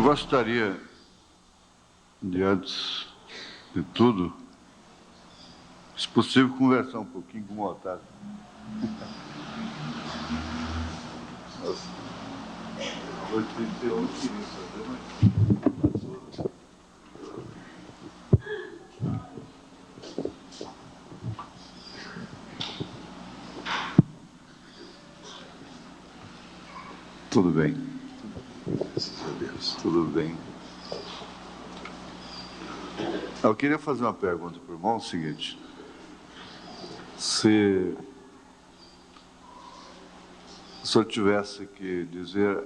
Gostaria de, antes de tudo, se possível, conversar um pouquinho com o Otávio. Tudo bem. Graças a Deus. Tudo bem. Eu queria fazer uma pergunta para o irmão, o seguinte. Se o senhor tivesse que dizer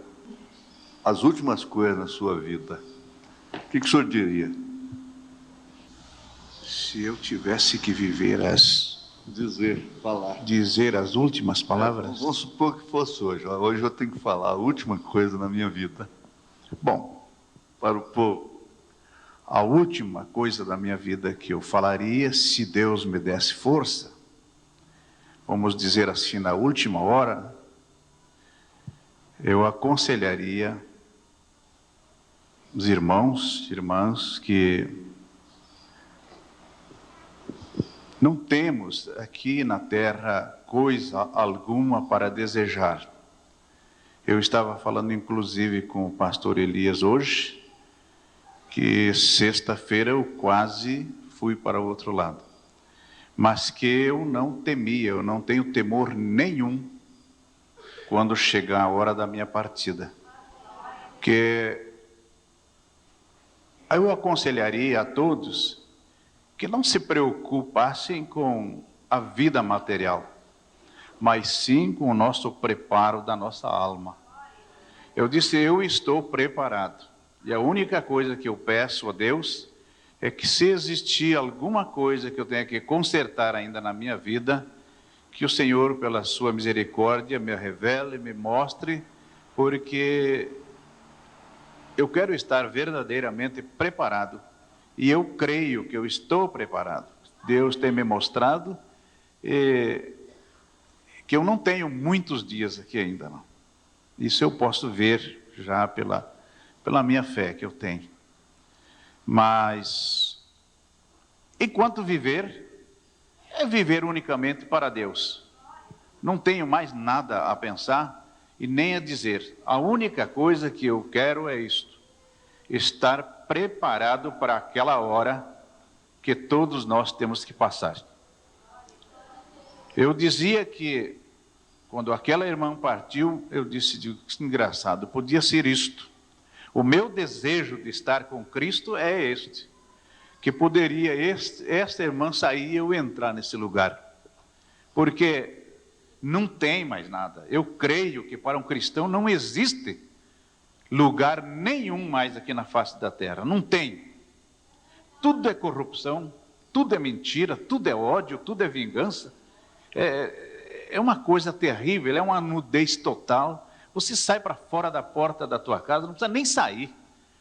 as últimas coisas na sua vida, o que o senhor diria? Se eu tivesse que viver falar. dizer as últimas palavras? Vamos supor que fosse hoje. Hoje eu tenho que falar a última coisa na minha vida. Bom, Para o povo. a última coisa da minha vida que eu falaria, se Deus me desse força, vamos dizer assim, na última hora, eu aconselharia os irmãos, irmãs, que não temos aqui na terra coisa alguma para desejar. Eu estava falando inclusive com o pastor Elias hoje, que sexta-feira eu quase fui para o outro lado. Mas que eu não temia, eu não tenho temor nenhum quando chegar a hora da minha partida. Que eu aconselharia a todos que não se preocupassem com a vida material, mas sim com o nosso preparo da nossa alma. Eu disse, eu estou preparado. E a única coisa que eu peço a Deus é que, se existir alguma coisa que eu tenha que consertar ainda na minha vida, que o Senhor, pela sua misericórdia, me revele, me mostre, porque eu quero estar verdadeiramente preparado. E eu creio que eu estou preparado. Deus tem me mostrado que eu não tenho muitos dias aqui ainda, não. Isso eu posso ver já pela minha fé que eu tenho. Mas, enquanto viver, é viver unicamente para Deus. Não tenho mais nada a pensar e nem a dizer. A única coisa que eu quero é isto: estar preparado para aquela hora que todos nós temos que passar. Eu dizia que, quando aquela irmã partiu, eu disse, engraçado, podia ser isto. O meu desejo de estar com Cristo é este, que poderia esta irmã sair e eu entrar nesse lugar, porque não tem mais nada. Eu creio que para um cristão não existe lugar nenhum mais aqui na face da terra, não tem. Tudo é corrupção, tudo é mentira, tudo é ódio, tudo é vingança. É uma coisa terrível, é uma nudez total. Você sai para fora da porta da tua casa, não precisa nem sair.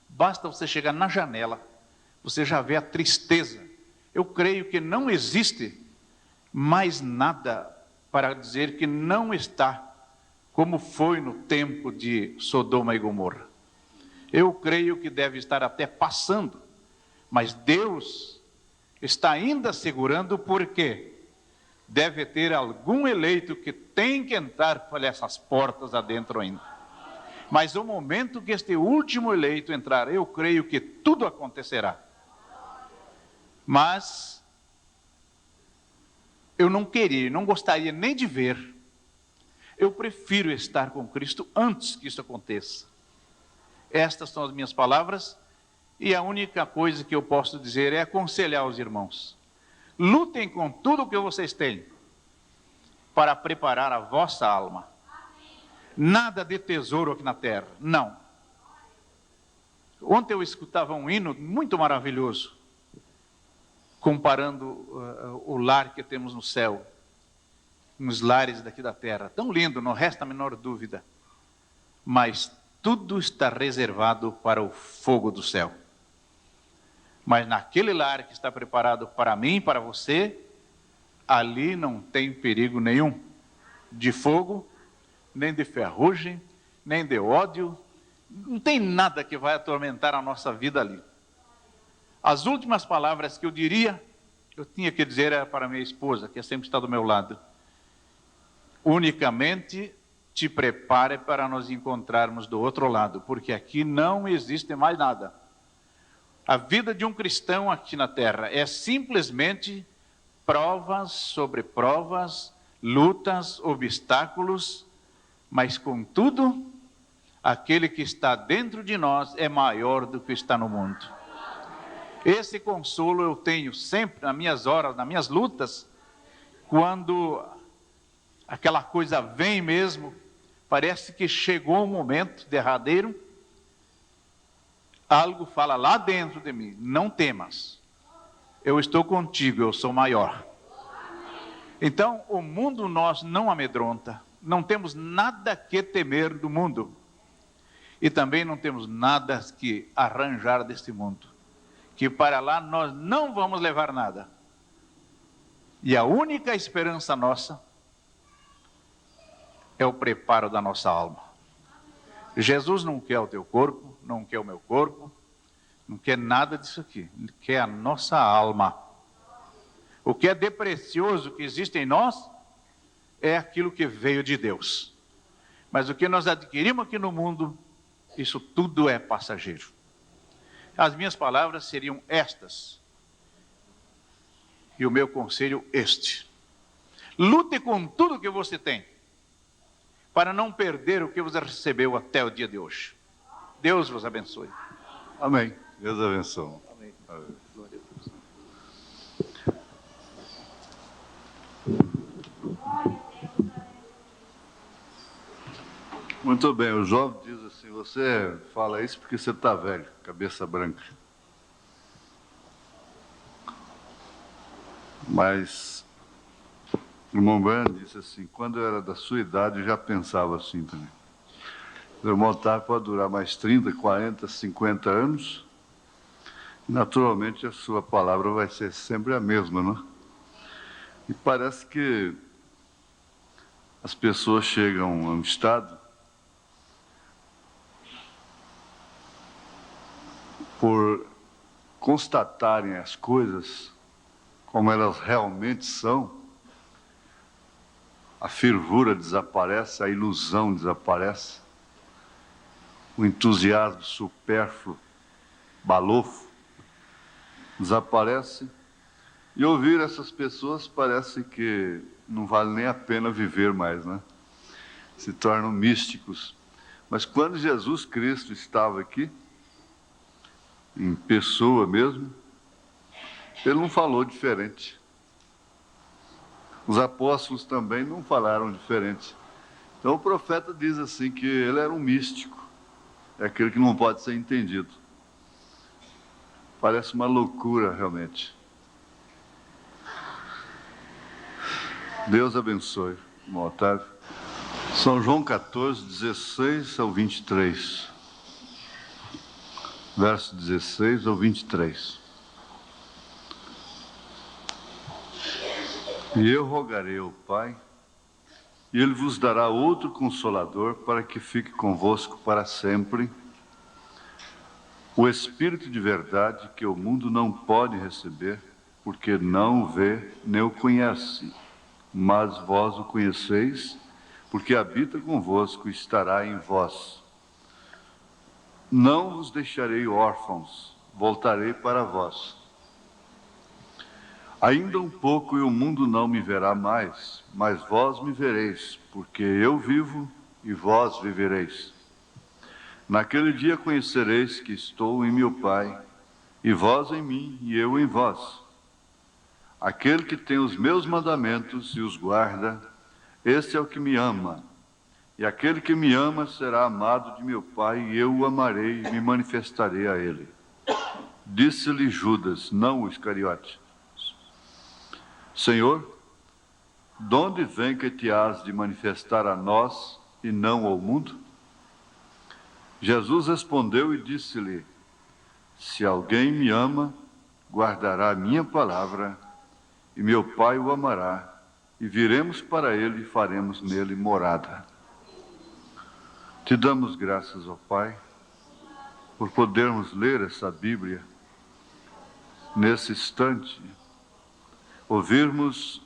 Basta você chegar na janela, você já vê a tristeza. Eu creio que não existe mais nada para dizer que não está como foi no tempo de Sodoma e Gomorra. Eu creio que deve estar até passando, mas Deus está ainda segurando, porque deve ter algum eleito que tem que entrar por essas portas adentro ainda. Mas no momento que este último eleito entrar, eu creio que tudo acontecerá. Mas eu não gostaria nem de ver. Eu prefiro estar com Cristo antes que isso aconteça. Estas são as minhas palavras, e a única coisa que eu posso dizer é aconselhar os irmãos. Lutem com tudo o que vocês têm para preparar a vossa alma. Nada de tesouro aqui na terra, não. Ontem eu escutava um hino muito maravilhoso, comparando o lar que temos no céu, nos lares daqui da terra. Tão lindo, não resta a menor dúvida. Mas tudo está reservado para o fogo do céu. Mas naquele lar que está preparado para mim e para você, ali não tem perigo nenhum de fogo, nem de ferrugem, nem de ódio, Não tem nada que vai atormentar a nossa vida ali. As últimas palavras que eu diria, eu tinha que dizer era para minha esposa, que sempre está do meu lado. Unicamente te prepare para nos encontrarmos do outro lado, porque aqui não existe mais nada. A vida de um cristão aqui na terra é simplesmente provas sobre provas, lutas, obstáculos, mas contudo, aquele que está dentro de nós é maior do que está no mundo. Esse consolo eu tenho sempre nas minhas horas, nas minhas lutas, quando aquela coisa vem mesmo, parece que chegou um momento derradeiro, algo fala lá dentro de mim, não temas, eu estou contigo, eu sou maior. Então, o mundo nós não amedronta, não temos nada que temer do mundo, e também não temos nada que arranjar deste mundo, que para lá nós não vamos levar nada. E a única esperança nossa é o preparo da nossa alma. Jesus não quer o teu corpo, não quer o meu corpo, não quer nada disso aqui, Ele quer a nossa alma. O que é de precioso que existe em nós é aquilo que veio de Deus. Mas o que nós adquirimos aqui no mundo, isso tudo é passageiro. As minhas palavras seriam estas. E o meu conselho este. Lute com tudo que você tem, para não perder o que você recebeu até o dia de hoje. Deus vos abençoe. Amém. Deus abençoe. Amém. Amém. Glória a Deus. Muito bem, o jovem diz assim, você fala isso porque você está velho, cabeça branca. Mas o irmão Branham disse assim, quando eu era da sua idade eu já pensava assim também. O irmão Otávio pode durar mais 30, 40, 50 anos, naturalmente a sua palavra vai ser sempre a mesma, não? E parece que as pessoas chegam a um estado por constatarem as coisas como elas realmente são, a fervura desaparece, a ilusão desaparece, o entusiasmo supérfluo, balofo, desaparece, e ouvir essas pessoas parece que não vale nem a pena viver mais, né? Se tornam místicos. Mas quando Jesus Cristo estava aqui, em pessoa mesmo, ele não falou diferente. Os apóstolos também não falaram diferente. Então o profeta diz assim que ele era um místico, é aquele que não pode ser entendido. Parece uma loucura realmente. Deus abençoe, irmão Otávio. São João 14, 16 ao 23. Verso 16 ao 23. E eu rogarei ao Pai, e Ele vos dará outro Consolador, para que fique convosco para sempre, o Espírito de verdade, que o mundo não pode receber, porque não o vê nem o conhece, mas vós o conheceis, porque habita convosco e estará em vós. Não vos deixarei órfãos, voltarei para vós. Ainda um pouco e o mundo não me verá mais, mas vós me vereis, porque eu vivo e vós vivereis. Naquele dia conhecereis que estou em meu Pai, e vós em mim e eu em vós. Aquele que tem os meus mandamentos e os guarda, esse é o que me ama. E aquele que me ama será amado de meu Pai, e eu o amarei e me manifestarei a ele. Disse-lhe Judas, não o Iscariote: Senhor, de onde vem que te has de manifestar a nós e não ao mundo? Jesus respondeu e disse-lhe: Se alguém me ama, guardará a minha palavra, e meu Pai o amará, e viremos para ele e faremos nele morada. Te damos graças, ó Pai, por podermos ler essa Bíblia nesse instante, ouvirmos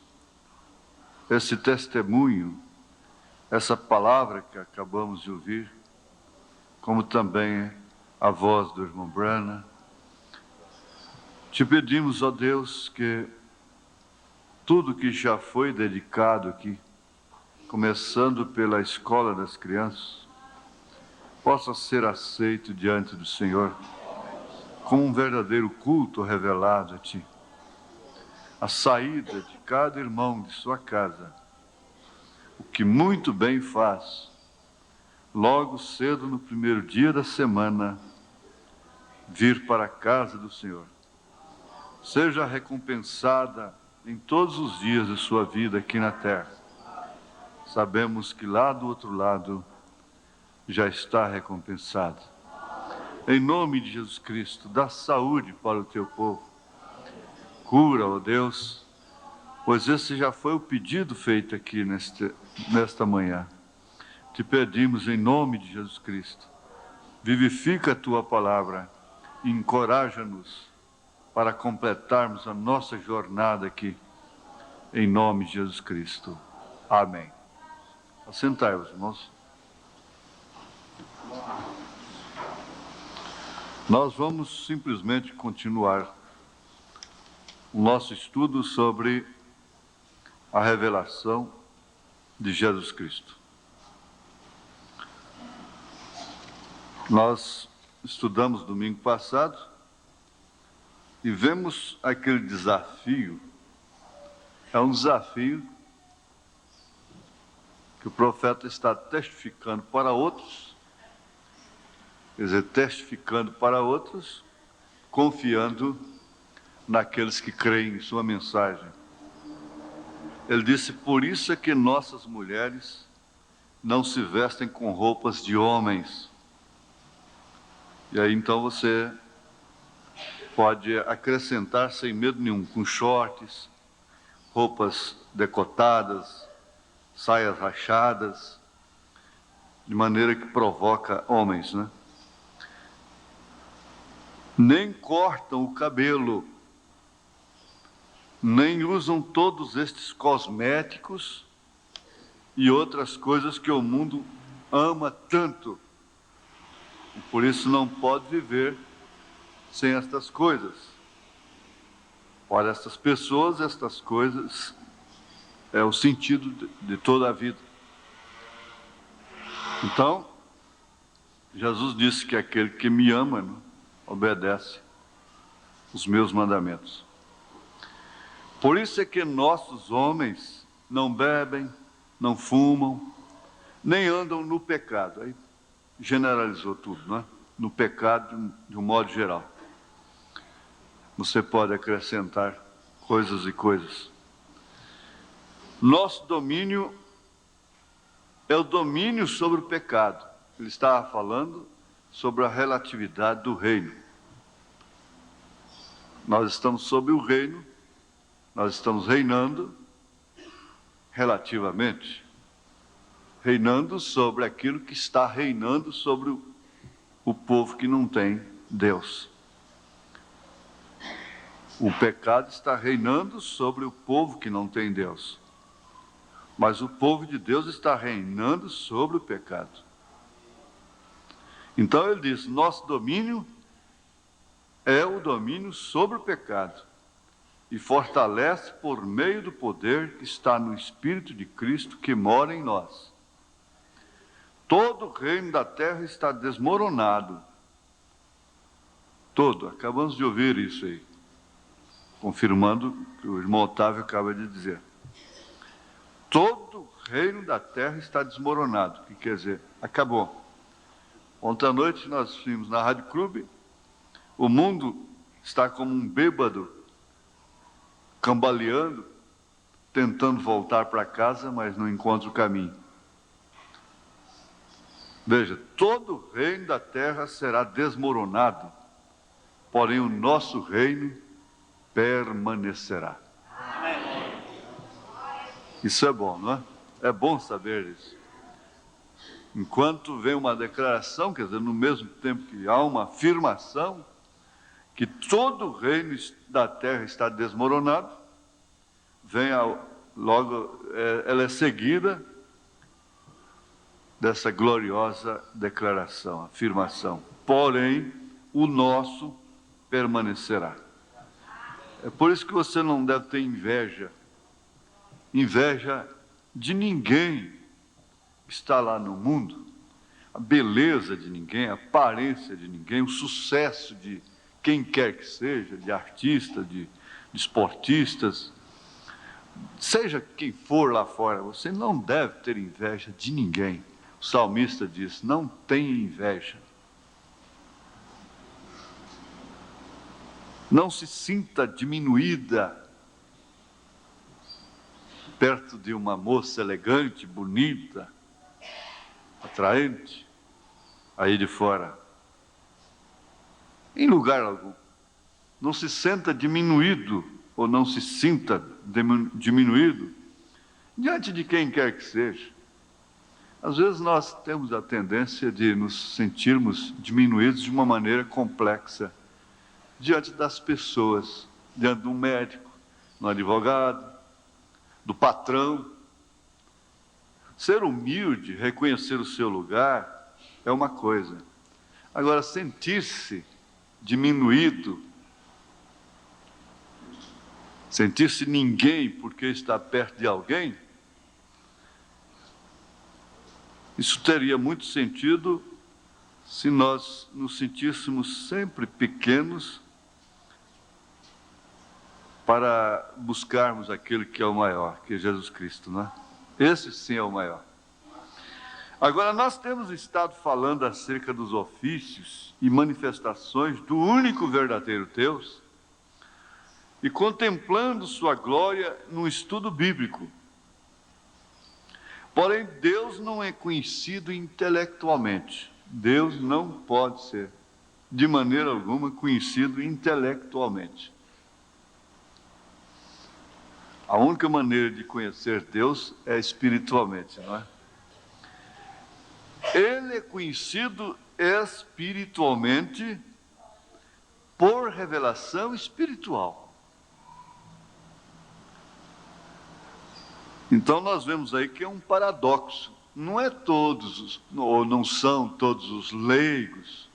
esse testemunho, essa palavra que acabamos de ouvir, como também a voz do irmão Branham. Te pedimos, ó Deus, que tudo que já foi dedicado aqui, começando pela escola das crianças, possa ser aceito diante do Senhor como um verdadeiro culto revelado a Ti. A saída de cada irmão de sua casa, o que muito bem faz, logo cedo no primeiro dia da semana, vir para a casa do Senhor. Seja recompensada em todos os dias de sua vida aqui na terra. Sabemos que lá do outro lado já está recompensada. Em nome de Jesus Cristo, dá saúde para o teu povo. Cura, ó Deus, pois esse já foi o pedido feito aqui nesta manhã. Te pedimos em nome de Jesus Cristo. Vivifica a tua palavra, encoraja-nos para completarmos a nossa jornada aqui, em nome de Jesus Cristo. Amém. Assentai-vos, irmãos. Nós vamos simplesmente continuar o nosso estudo sobre a revelação de Jesus Cristo. Nós estudamos domingo passado e vemos aquele desafio. É um desafio que o profeta está testificando para outros, quer dizer, testificando para outros, confiando naqueles que creem em sua mensagem. Ele disse: por isso é que nossas mulheres não se vestem com roupas de homens. E aí então você pode acrescentar sem medo nenhum, com shorts, roupas decotadas, saias rachadas, de maneira que provoca homens, né? Nem cortam o cabelo, nem usam todos estes cosméticos e outras coisas que o mundo ama tanto. E por isso não pode viver sem estas coisas. Para estas pessoas, estas coisas é o sentido de toda a vida. Então, Jesus disse que aquele que me ama, né, obedece os meus mandamentos. Por isso é que nossos homens não bebem, não fumam, nem andam no pecado. Aí generalizou tudo, né? No pecado de um modo geral. Você pode acrescentar coisas e coisas. Nosso domínio é o domínio sobre o pecado. Ele estava falando sobre a relatividade do reino. Nós estamos sob o reino, nós estamos reinando relativamente, reinando sobre aquilo que está reinando sobre o povo que não tem Deus. O pecado está reinando sobre o povo que não tem Deus. Mas o povo de Deus está reinando sobre o pecado. Então ele diz: nosso domínio é o domínio sobre o pecado e fortalece por meio do poder que está no Espírito de Cristo que mora em nós. Todo o reino da terra está desmoronado. Todo. Acabamos de ouvir isso aí, confirmando o que o irmão Otávio acaba de dizer. Todo o reino da terra está desmoronado. O que quer dizer? Acabou. Ontem à noite nós vimos na Rádio Clube, o mundo está como um bêbado, cambaleando, tentando voltar para casa, mas não encontra o caminho. Veja, todo o reino da terra será desmoronado, porém o nosso reino permanecerá. Isso é bom, não é? É bom saber isso. Enquanto vem uma declaração, quer dizer, no mesmo tempo que há uma afirmação, que todo o reino da terra está desmoronado, ela é seguida dessa gloriosa declaração, afirmação. Porém, o nosso permanecerá. É por isso que você não deve ter inveja de ninguém que está lá no mundo, a beleza de ninguém, a aparência de ninguém, o sucesso de quem quer que seja, de artistas, de esportistas, seja quem for lá fora, você não deve ter inveja de ninguém. O salmista diz: não tenha inveja. Não se sinta diminuída perto de uma moça elegante, bonita, atraente, aí de fora. Em lugar algum. Não se sinta diminuído, ou não se sinta diminuído, diante de quem quer que seja. Às vezes nós temos a tendência de nos sentirmos diminuídos de uma maneira complexa, diante das pessoas, diante de um médico, de um advogado, do patrão. Ser humilde, reconhecer o seu lugar, é uma coisa. Agora, sentir-se diminuído, sentir-se ninguém porque está perto de alguém, isso teria muito sentido se nós nos sentíssemos sempre pequenos para buscarmos aquele que é o maior, que é Jesus Cristo, não é? Esse sim é o maior. Agora, nós temos estado falando acerca dos ofícios e manifestações do único verdadeiro Deus e contemplando sua glória num estudo bíblico. Porém, Deus não é conhecido intelectualmente. Deus não pode ser, de maneira alguma, conhecido intelectualmente. A única maneira de conhecer Deus é espiritualmente, não é? Ele é conhecido espiritualmente por revelação espiritual. Então nós vemos aí que é um paradoxo. Não é todos, ou não são todos os leigos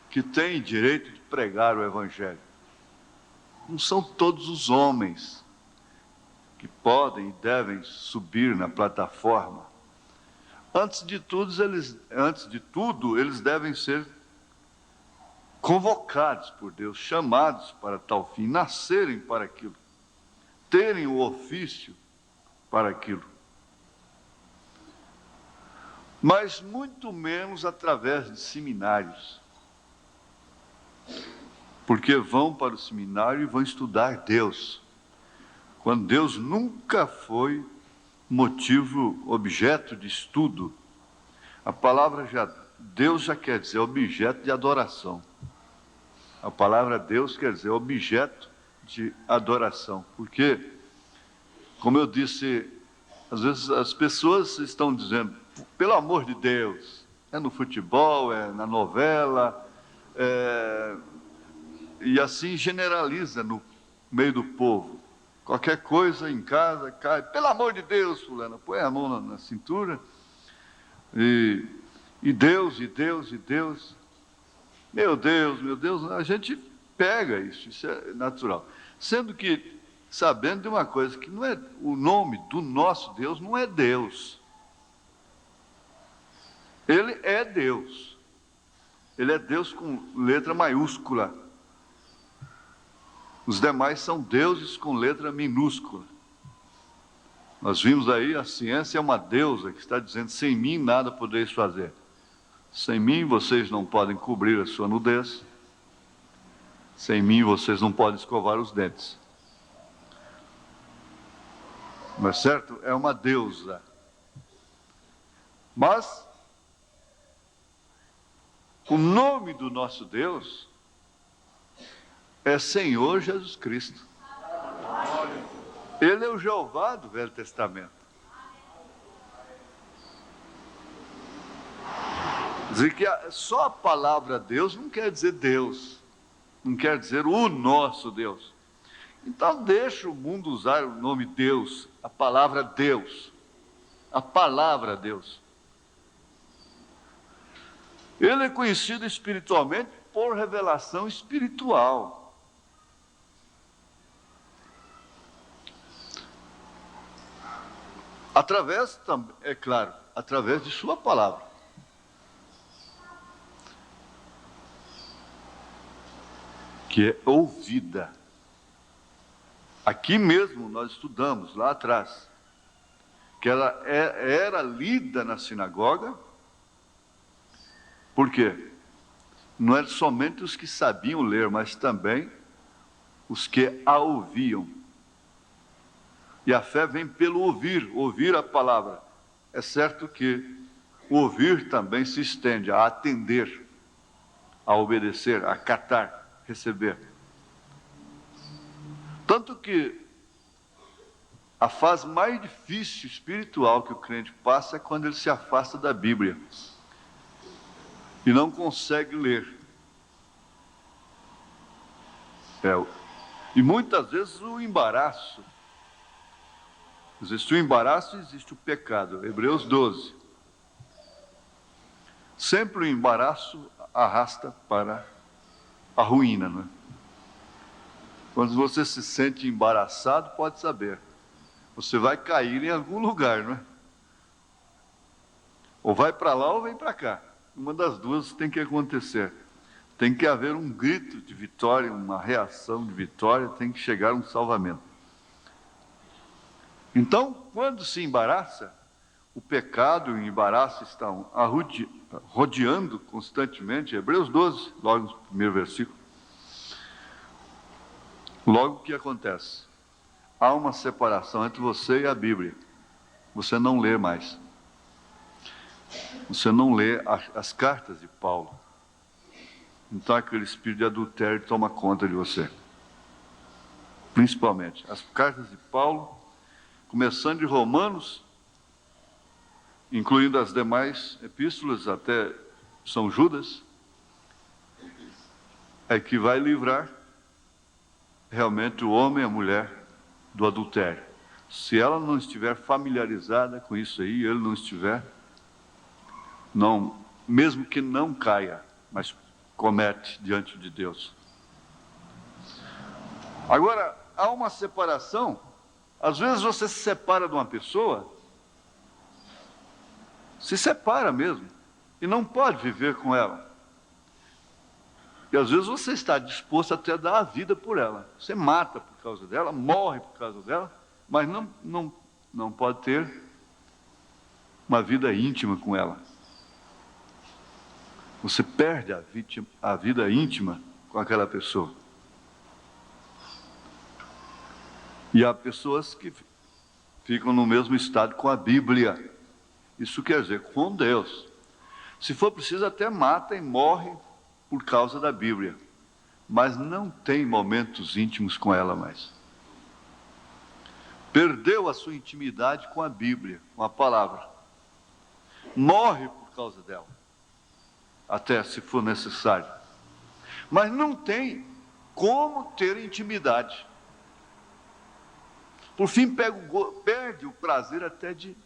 que têm direito de pregar o Evangelho. Não são todos os homens que podem e devem subir na plataforma. Antes de tudo, eles devem ser convocados por Deus, chamados para tal fim, nascerem para aquilo, terem o ofício para aquilo. Mas muito menos através de seminários, porque vão para o seminário e vão estudar Deus, quando Deus nunca foi motivo, objeto de estudo. A palavra Deus já quer dizer objeto de adoração. A palavra Deus quer dizer objeto de adoração. Porque, como eu disse, às vezes as pessoas estão dizendo, pelo amor de Deus, é no futebol, é na novela, e assim generaliza no meio do povo. Qualquer coisa em casa cai, pelo amor de Deus, fulano, põe a mão na cintura, e Deus, e Deus, e Deus. Meu Deus, a gente pega isso é natural. Sendo que, sabendo de uma coisa, que não é o nome do nosso Deus, não é Deus. Ele é Deus. Ele é Deus com letra maiúscula. Os demais são deuses com letra minúscula. Nós vimos aí, a ciência é uma deusa que está dizendo, sem mim nada podeis fazer. Sem mim vocês não podem cobrir a sua nudez. Sem mim vocês não podem escovar os dentes. Não é certo? É uma deusa. Mas o nome do nosso Deus é Senhor Jesus Cristo. Ele é o Jeová do Velho Testamento. Dizer que só a palavra Deus não quer dizer Deus, não quer dizer o nosso Deus. Então deixa o mundo usar o nome Deus, a palavra Deus, a palavra Deus. Ele é conhecido espiritualmente por revelação espiritual. Através, é claro, através de sua palavra. Que é ouvida. Aqui mesmo nós estudamos, lá atrás, que ela era lida na sinagoga. Por quê? Não eram somente os que sabiam ler, mas também os que a ouviam. E a fé vem pelo ouvir, ouvir a palavra. É certo que o ouvir também se estende a atender, a obedecer, a acatar, receber. Tanto que a fase mais difícil espiritual que o crente passa é quando ele se afasta da Bíblia e não consegue ler. E muitas vezes o embaraço. Existe o embaraço e existe o pecado. Hebreus 12. Sempre o embaraço arrasta para a ruína, não é? Quando você se sente embaraçado, pode saber. Você vai cair em algum lugar, não é? Ou vai para lá ou vem para cá. Uma das duas tem que acontecer. Tem que haver um grito de vitória, uma reação de vitória, tem que chegar um salvamento. Então, quando se embaraça, o pecado e o embaraço estão rodeando constantemente. Hebreus 12, logo no primeiro versículo. Logo o que acontece? Há uma separação entre você e a Bíblia. Você não lê mais. Você não lê as cartas de Paulo. Então aquele espírito de adultério toma conta de você. Principalmente as cartas de Paulo, começando de Romanos, incluindo as demais epístolas, até São Judas, é que vai livrar realmente o homem e a mulher do adultério. Se ela não estiver familiarizada com isso aí, ele não estiver, não, mesmo que não caia, mas comete diante de Deus. Agora, há uma separação. Às vezes você se separa de uma pessoa, se separa mesmo, e não pode viver com ela. E às vezes você está disposto até a dar a vida por ela. Você mata por causa dela, morre por causa dela, mas não pode ter uma vida íntima com ela. Você perde a vida íntima com aquela pessoa. E há pessoas que ficam no mesmo estado com a Bíblia. Isso quer dizer, com Deus. Se for preciso, até mata e morre por causa da Bíblia. Mas não tem momentos íntimos com ela mais. Perdeu a sua intimidade com a Bíblia, com a palavra. Morre por causa dela. Até se for necessário. Mas não tem como ter intimidade. Por fim, perde o prazer até de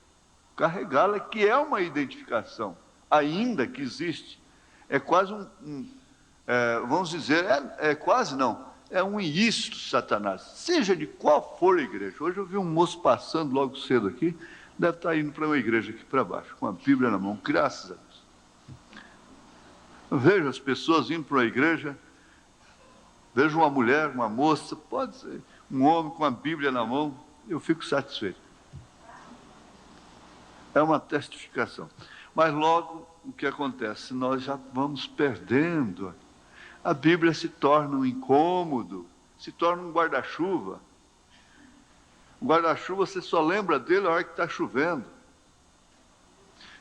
carregá-la, que é uma identificação, ainda que existe. É quase vamos dizer, quase não, é um isto Satanás, seja de qual for a igreja. Hoje eu vi um moço passando logo cedo aqui, deve estar indo para uma igreja aqui para baixo, com a Bíblia na mão, graças a Deus. Eu vejo as pessoas indo para a igreja, vejo uma mulher, uma moça, pode ser um homem com a Bíblia na mão, eu fico satisfeito. É uma testificação. Mas logo o que acontece? Nós já vamos perdendo. A Bíblia se torna um incômodo, se torna um guarda-chuva. O guarda-chuva você só lembra dele na hora que está chovendo.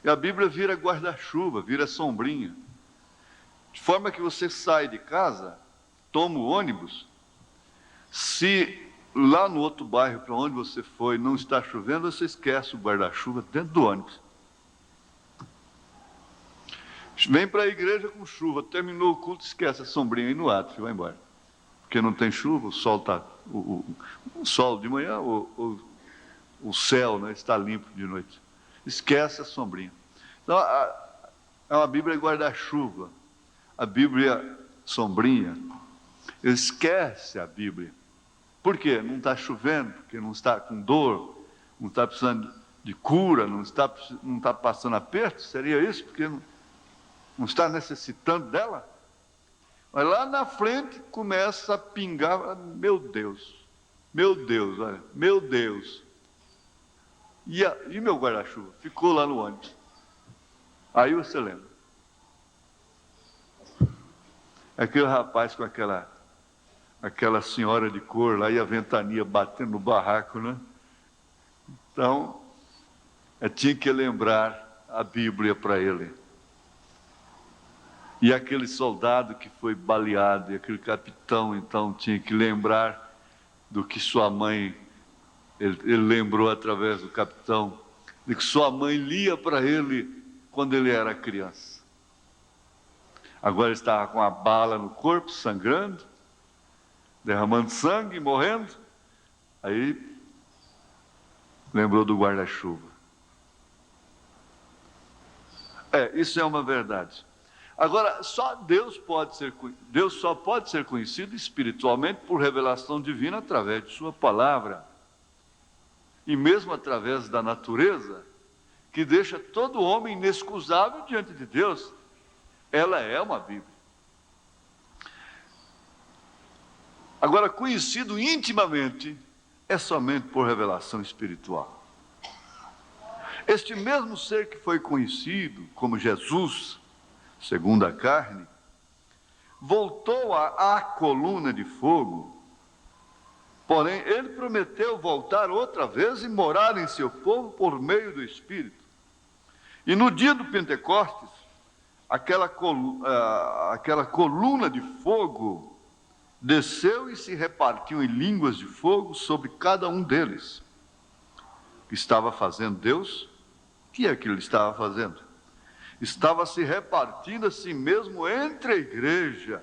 E a Bíblia vira guarda-chuva, vira sombrinha. De forma que você sai de casa, toma o ônibus, se lá no outro bairro para onde você foi não está chovendo, você esquece o guarda-chuva dentro do ônibus. Vem para a igreja com chuva, terminou o culto, esquece a sombrinha aí no átrio, vai embora. Porque não tem chuva, o sol está. O sol de manhã, o céu, né, está limpo de noite. Esquece a sombrinha. Então, a Bíblia é guarda-chuva. A Bíblia sombrinha. Esquece a Bíblia. Por quê? Não está chovendo, porque não está com dor, não está precisando de cura, não está passando aperto? Seria isso? Porque não está necessitando dela? Mas lá na frente começa a pingar, meu Deus, olha, meu Deus. E meu guarda-chuva? Ficou lá no ônibus. Aí você lembra. Aquele rapaz com aquela senhora de cor lá e a ventania batendo no barraco, né? Então, tinha que lembrar a Bíblia para ele. E aquele soldado que foi baleado, e aquele capitão, então, tinha que lembrar do que sua mãe, ele lembrou através do capitão, de que sua mãe lia para ele quando ele era criança. Agora ele estava com a bala no corpo, sangrando, derramando sangue, morrendo. Aí lembrou do guarda-chuva. Isso é uma verdade. Agora, Deus só pode ser conhecido espiritualmente por revelação divina através de sua palavra. E mesmo através da natureza, que deixa todo homem inexcusável diante de Deus. Ela é uma Bíblia. Agora, conhecido intimamente é somente por revelação espiritual. Este mesmo ser que foi conhecido como Jesus, segundo a carne, voltou à coluna de fogo, porém ele prometeu voltar outra vez e morar em seu povo por meio do Espírito. E no dia do Pentecostes, aquela coluna de fogo desceu e se repartiu em línguas de fogo sobre cada um deles. O que estava fazendo Deus? O que é que ele estava fazendo? Estava se repartindo a si mesmo entre a igreja,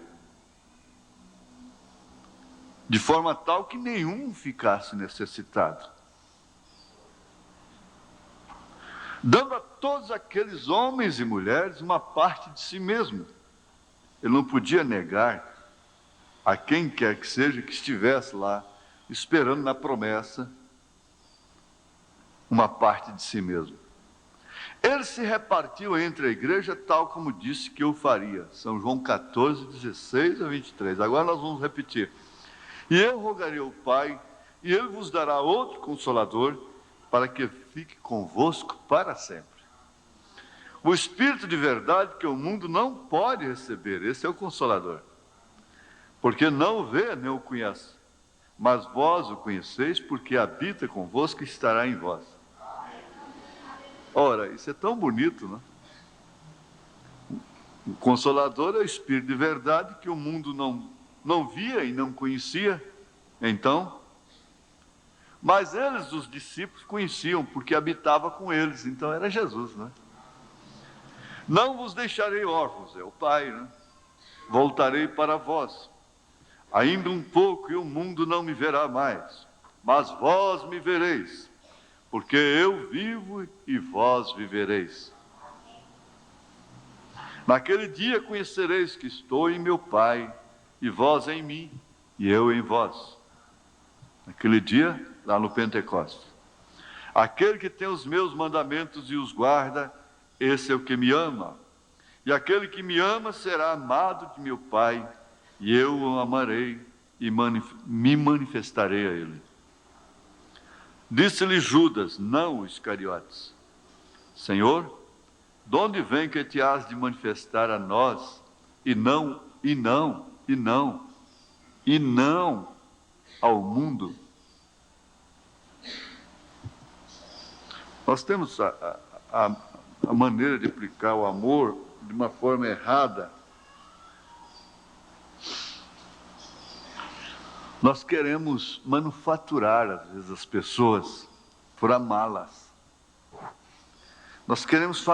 de forma tal que nenhum ficasse necessitado, dando a todos aqueles homens e mulheres uma parte de si mesmo. Ele não podia negar a quem quer que seja que estivesse lá, esperando na promessa, uma parte de si mesmo. Ele se repartiu entre a igreja tal como disse que o faria. São João 14, 16 a 23. Agora nós vamos repetir. E eu rogarei ao Pai, e Ele vos dará outro Consolador, para que fique convosco para sempre. O Espírito de verdade que o mundo não pode receber, esse é o Consolador. Porque não o vê nem o conhece, mas vós o conheceis, porque habita convosco e estará em vós. Ora, isso é tão bonito, não? O Consolador é o Espírito de verdade que o mundo não via e não conhecia, então, mas eles, os discípulos, conheciam, porque habitava com eles, então era Jesus, né? Não vos deixarei órfãos, é o Pai, né? Voltarei para vós. Ainda um pouco e o mundo não me verá mais, mas vós me vereis, porque eu vivo e vós vivereis. Naquele dia conhecereis que estou em meu Pai, e vós em mim, e eu em vós. Naquele dia, lá no Pentecostes. Aquele que tem os meus mandamentos e os guarda, esse é o que me ama. E aquele que me ama será amado de meu Pai, e eu o amarei e me manifestarei a ele. Disse-lhe Judas, não o Iscariotes: Senhor, de onde vem que te has de manifestar a nós, e não ao mundo? Nós temos a maneira de aplicar o amor de uma forma errada. Nós queremos manufaturar, às vezes, as pessoas por amá-las. Nós queremos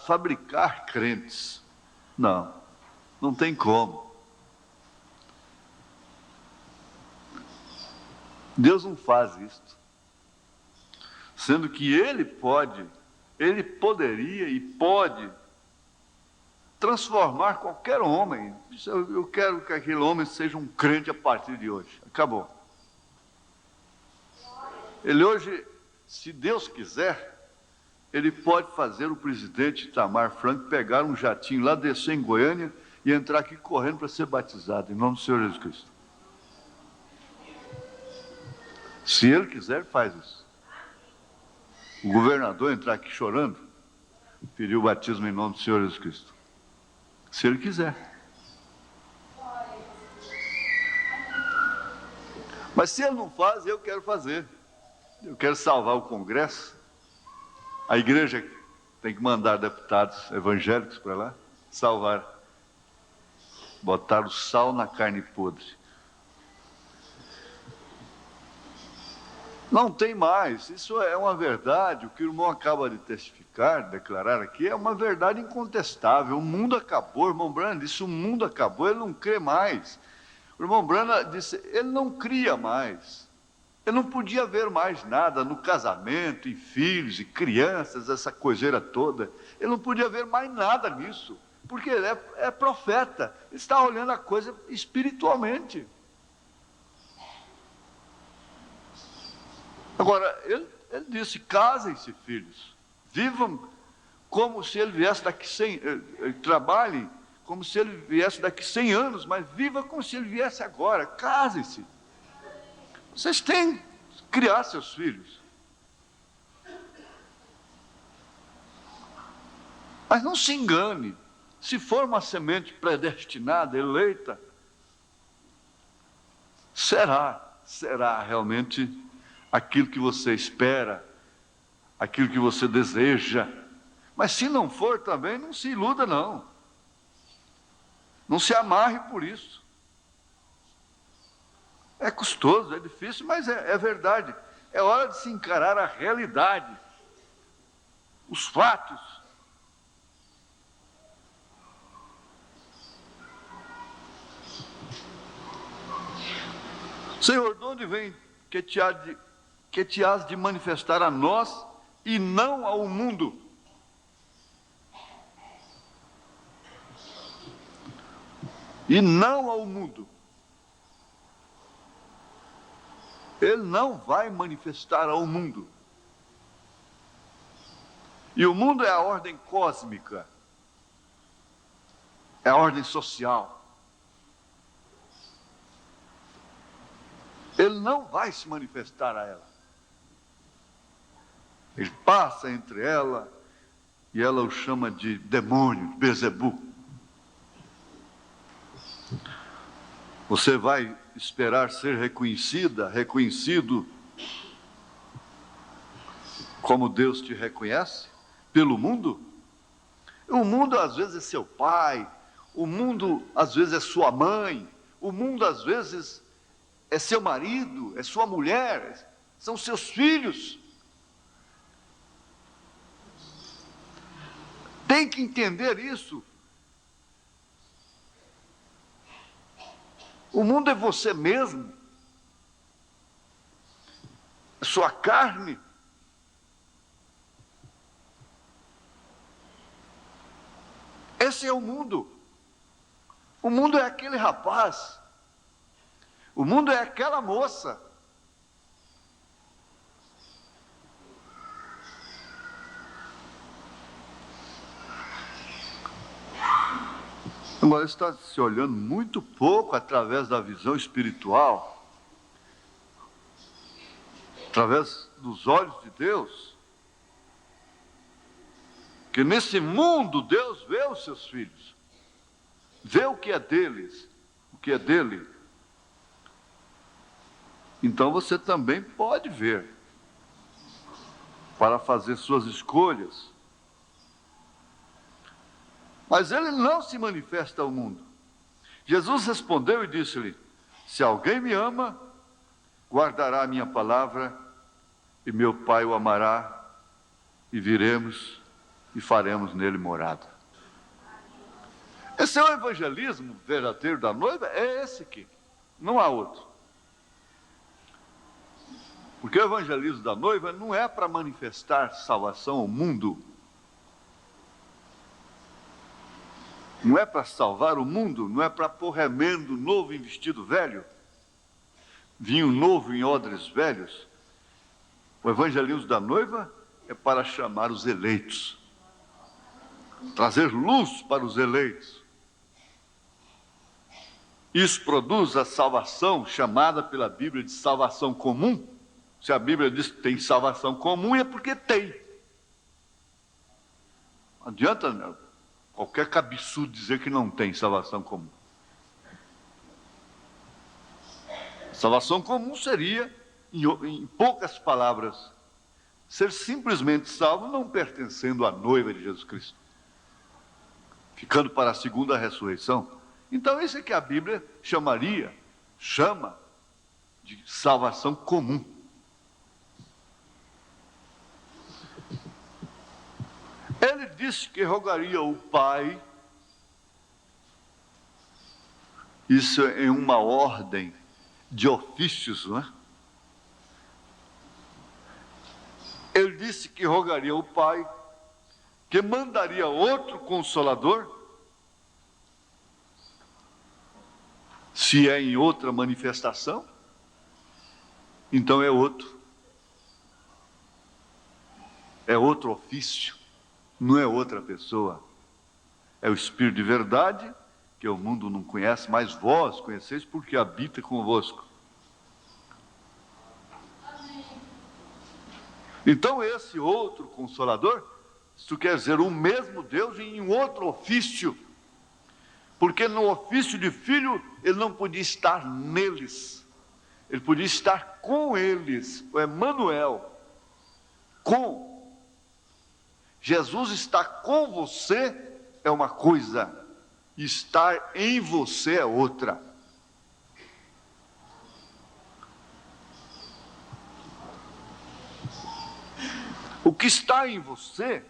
fabricar crentes. Não, não tem como. Deus não faz isto. Sendo que Ele poderia e pode transformar qualquer homem. Eu quero que aquele homem seja um crente a partir de hoje. Acabou. Ele hoje, se Deus quiser, ele pode fazer o presidente Itamar Franco pegar um jatinho lá, descer em Goiânia e entrar aqui correndo para ser batizado, em nome do Senhor Jesus Cristo. Se ele quiser, faz isso. O governador entrar aqui chorando, pedir o batismo em nome do Senhor Jesus Cristo. Se ele quiser. Mas se ele não faz, eu quero fazer. Eu quero salvar o Congresso. A igreja tem que mandar deputados evangélicos para lá, salvar. Botar o sal na carne podre. Não tem mais, isso é uma verdade, o que o irmão acaba de testificar, declarar aqui, é uma verdade incontestável. O mundo acabou, o irmão Branham disse, o mundo acabou, ele não crê mais. O irmão Branham disse, ele não cria mais. Ele não podia ver mais nada no casamento, em filhos e crianças, essa coiseira toda. Ele não podia ver mais nada nisso, porque ele é profeta, ele está olhando a coisa espiritualmente. Agora, ele disse, casem-se, filhos, vivam como se ele viesse daqui 100, trabalhem como se ele viesse daqui 100 anos, mas viva como se ele viesse agora, casem-se. Vocês têm que criar seus filhos. Mas não se engane, se for uma semente predestinada, eleita, será realmente aquilo que você espera, aquilo que você deseja. Mas se não for também, não se iluda não. Não se amarre por isso. É custoso, é difícil, mas é verdade. É hora de se encarar a realidade, os fatos. Senhor, de onde vem que te has de manifestar a nós e não ao mundo? E não ao mundo. Ele não vai manifestar ao mundo. E o mundo é a ordem cósmica, é a ordem social. Ele não vai se manifestar a ela. Ele passa entre ela e ela o chama de demônio, de Beelzebu. Você vai esperar ser reconhecido como Deus te reconhece pelo mundo? O mundo às vezes é seu pai, o mundo às vezes é sua mãe, o mundo às vezes é seu marido, é sua mulher, são seus filhos. Tem que entender isso. O mundo é você mesmo, é sua carne. Esse é o mundo. O mundo é aquele rapaz. O mundo é aquela moça. Agora está se olhando muito pouco através da visão espiritual, através dos olhos de Deus, que nesse mundo Deus vê os seus filhos, vê o que é deles, o que é dele. Então você também pode ver, para fazer suas escolhas. Mas ele não se manifesta ao mundo. Jesus respondeu e disse-lhe, se alguém me ama, guardará a minha palavra, e meu Pai o amará, e viremos e faremos nele morada. Esse é o evangelismo verdadeiro da noiva, é esse aqui, não há outro. Porque o evangelismo da noiva não é para manifestar salvação ao mundo, não é para salvar o mundo, não é para pôr remendo novo em vestido velho, vinho novo em odres velhos. O evangelismo da noiva é para chamar os eleitos, trazer luz para os eleitos. Isso produz a salvação chamada pela Bíblia de salvação comum. Se a Bíblia diz que tem salvação comum, é porque tem. Não adianta qualquer cabeçudo dizer que não tem salvação comum. Salvação comum seria, em poucas palavras, ser simplesmente salvo não pertencendo à noiva de Jesus Cristo, ficando para a segunda ressurreição. Então, isso é que a Bíblia chama de salvação comum. Ele disse que rogaria ao Pai, isso é uma ordem de ofícios, não é? Ele disse que rogaria ao Pai, que mandaria outro Consolador, se é em outra manifestação, então é outro ofício, não é outra pessoa, é o Espírito de verdade, que o mundo não conhece, mas vós conheceis porque habita convosco. Então esse outro Consolador, isso quer dizer o mesmo Deus em um outro ofício, porque no ofício de filho ele não podia estar neles, ele podia estar com eles, o Emmanuel, com. Jesus está com você é uma coisa, estar em você é outra. O que está em você,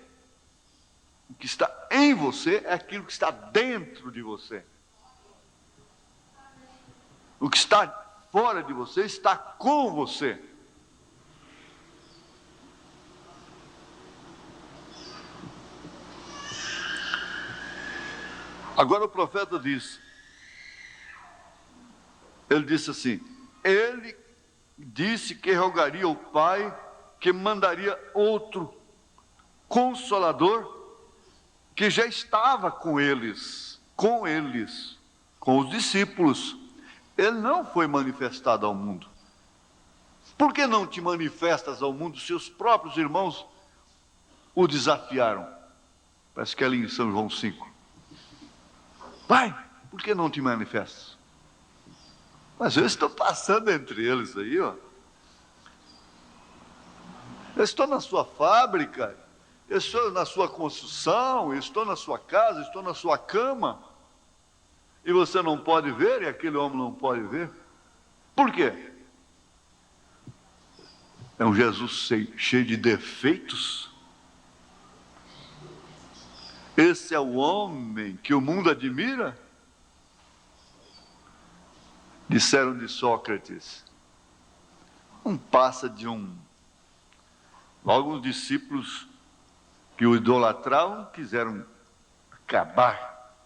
o que está em você é aquilo que está dentro de você. O que está fora de você está com você. Agora o profeta diz, ele disse assim, ele disse que rogaria ao Pai que mandaria outro Consolador que já estava com eles, com os discípulos. Ele não foi manifestado ao mundo. Por que não te manifestas ao mundo? Seus próprios irmãos o desafiaram. Parece que é ali em São João 5. Pai, por que não te manifestas? Mas eu estou passando entre eles aí, ó. Eu estou na sua fábrica, eu estou na sua construção, eu estou na sua casa, eu estou na sua cama. E você não pode ver, e aquele homem não pode ver. Por quê? É um Jesus cheio de defeitos. Esse é o homem que o mundo admira? Disseram de Sócrates. Não passa de um... Logo os discípulos que o idolatravam quiseram acabar,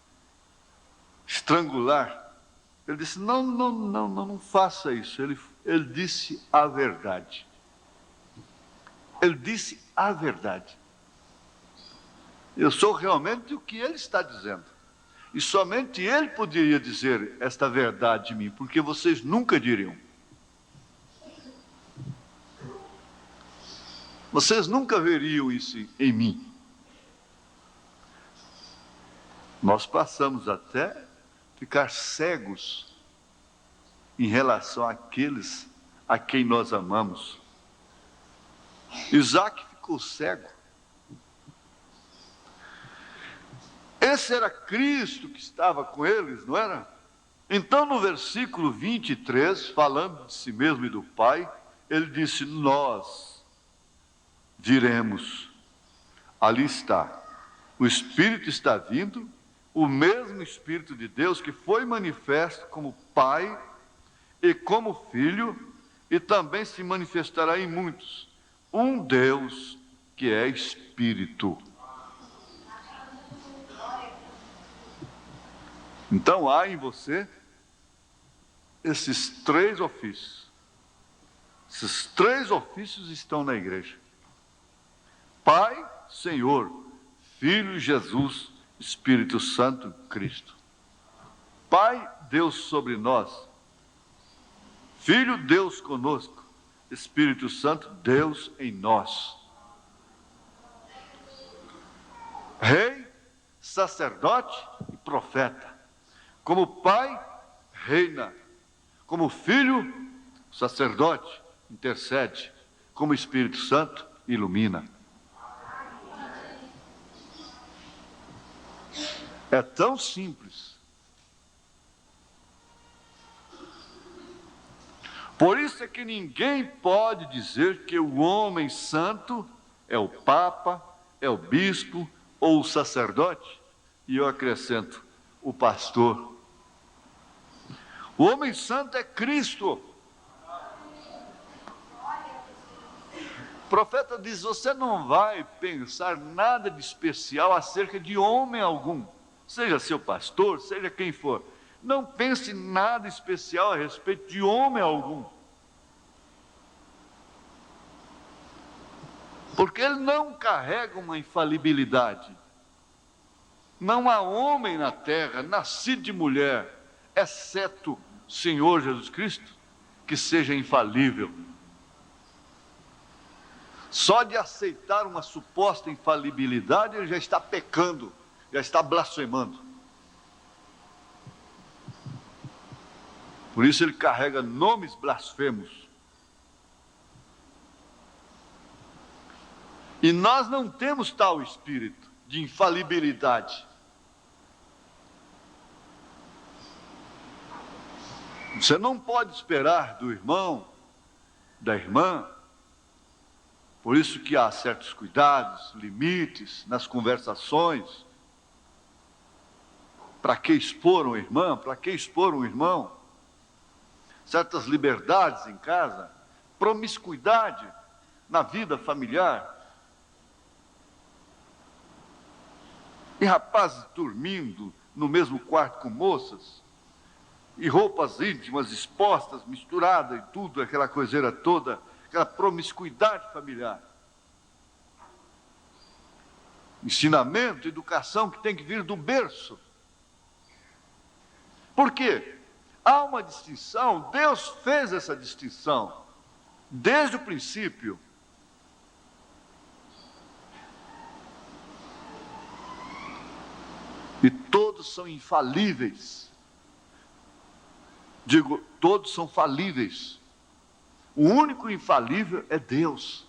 estrangular. Ele disse, não faça isso. Ele disse a verdade. Ele disse a verdade. Eu sou realmente o que ele está dizendo. E somente ele poderia dizer esta verdade de mim, porque vocês nunca diriam. Vocês nunca veriam isso em mim. Nós passamos até ficar cegos em relação àqueles a quem nós amamos. Isaac ficou cego. Esse era Cristo que estava com eles, não era? Então, no versículo 23, falando de si mesmo e do Pai, ele disse, nós diremos, ali está, o Espírito está vindo, o mesmo Espírito de Deus que foi manifesto como Pai e como Filho, e também se manifestará em muitos, um Deus que é Espírito. Então há em você esses três ofícios. Esses três ofícios estão na igreja: Pai, Senhor, Filho, Jesus, Espírito Santo, Cristo. Pai, Deus sobre nós. Filho, Deus conosco. Espírito Santo, Deus em nós. Rei, sacerdote e profeta. Como Pai, reina. Como Filho, sacerdote, intercede. Como Espírito Santo, ilumina. É tão simples. Por isso é que ninguém pode dizer que o homem santo é o Papa, é o bispo ou o sacerdote, e eu acrescento, o pastor. O homem santo é Cristo. O profeta diz: você não vai pensar nada de especial acerca de homem algum, seja seu pastor, seja quem for. Não pense nada especial a respeito de homem algum, porque ele não carrega uma infalibilidade. Não há homem na terra, nascido de mulher, exceto o Senhor Jesus Cristo, que seja infalível. Só de aceitar uma suposta infalibilidade, ele já está pecando, já está blasfemando. Por isso ele carrega nomes blasfemos. E nós não temos tal espírito de infalibilidade. Você não pode esperar do irmão, da irmã. Por isso que há certos cuidados, limites nas conversações. Para que expor uma irmã? Para que expor um irmão? Certas liberdades em casa, promiscuidade na vida familiar. E rapazes dormindo no mesmo quarto com moças, e roupas íntimas expostas, misturadas e tudo, aquela coiseira toda, aquela promiscuidade familiar. Ensinamento, educação que tem que vir do berço. Por quê? Há uma distinção, Deus fez essa distinção, desde o princípio. E todos são infalíveis. Digo, todos são falíveis. O único infalível é Deus.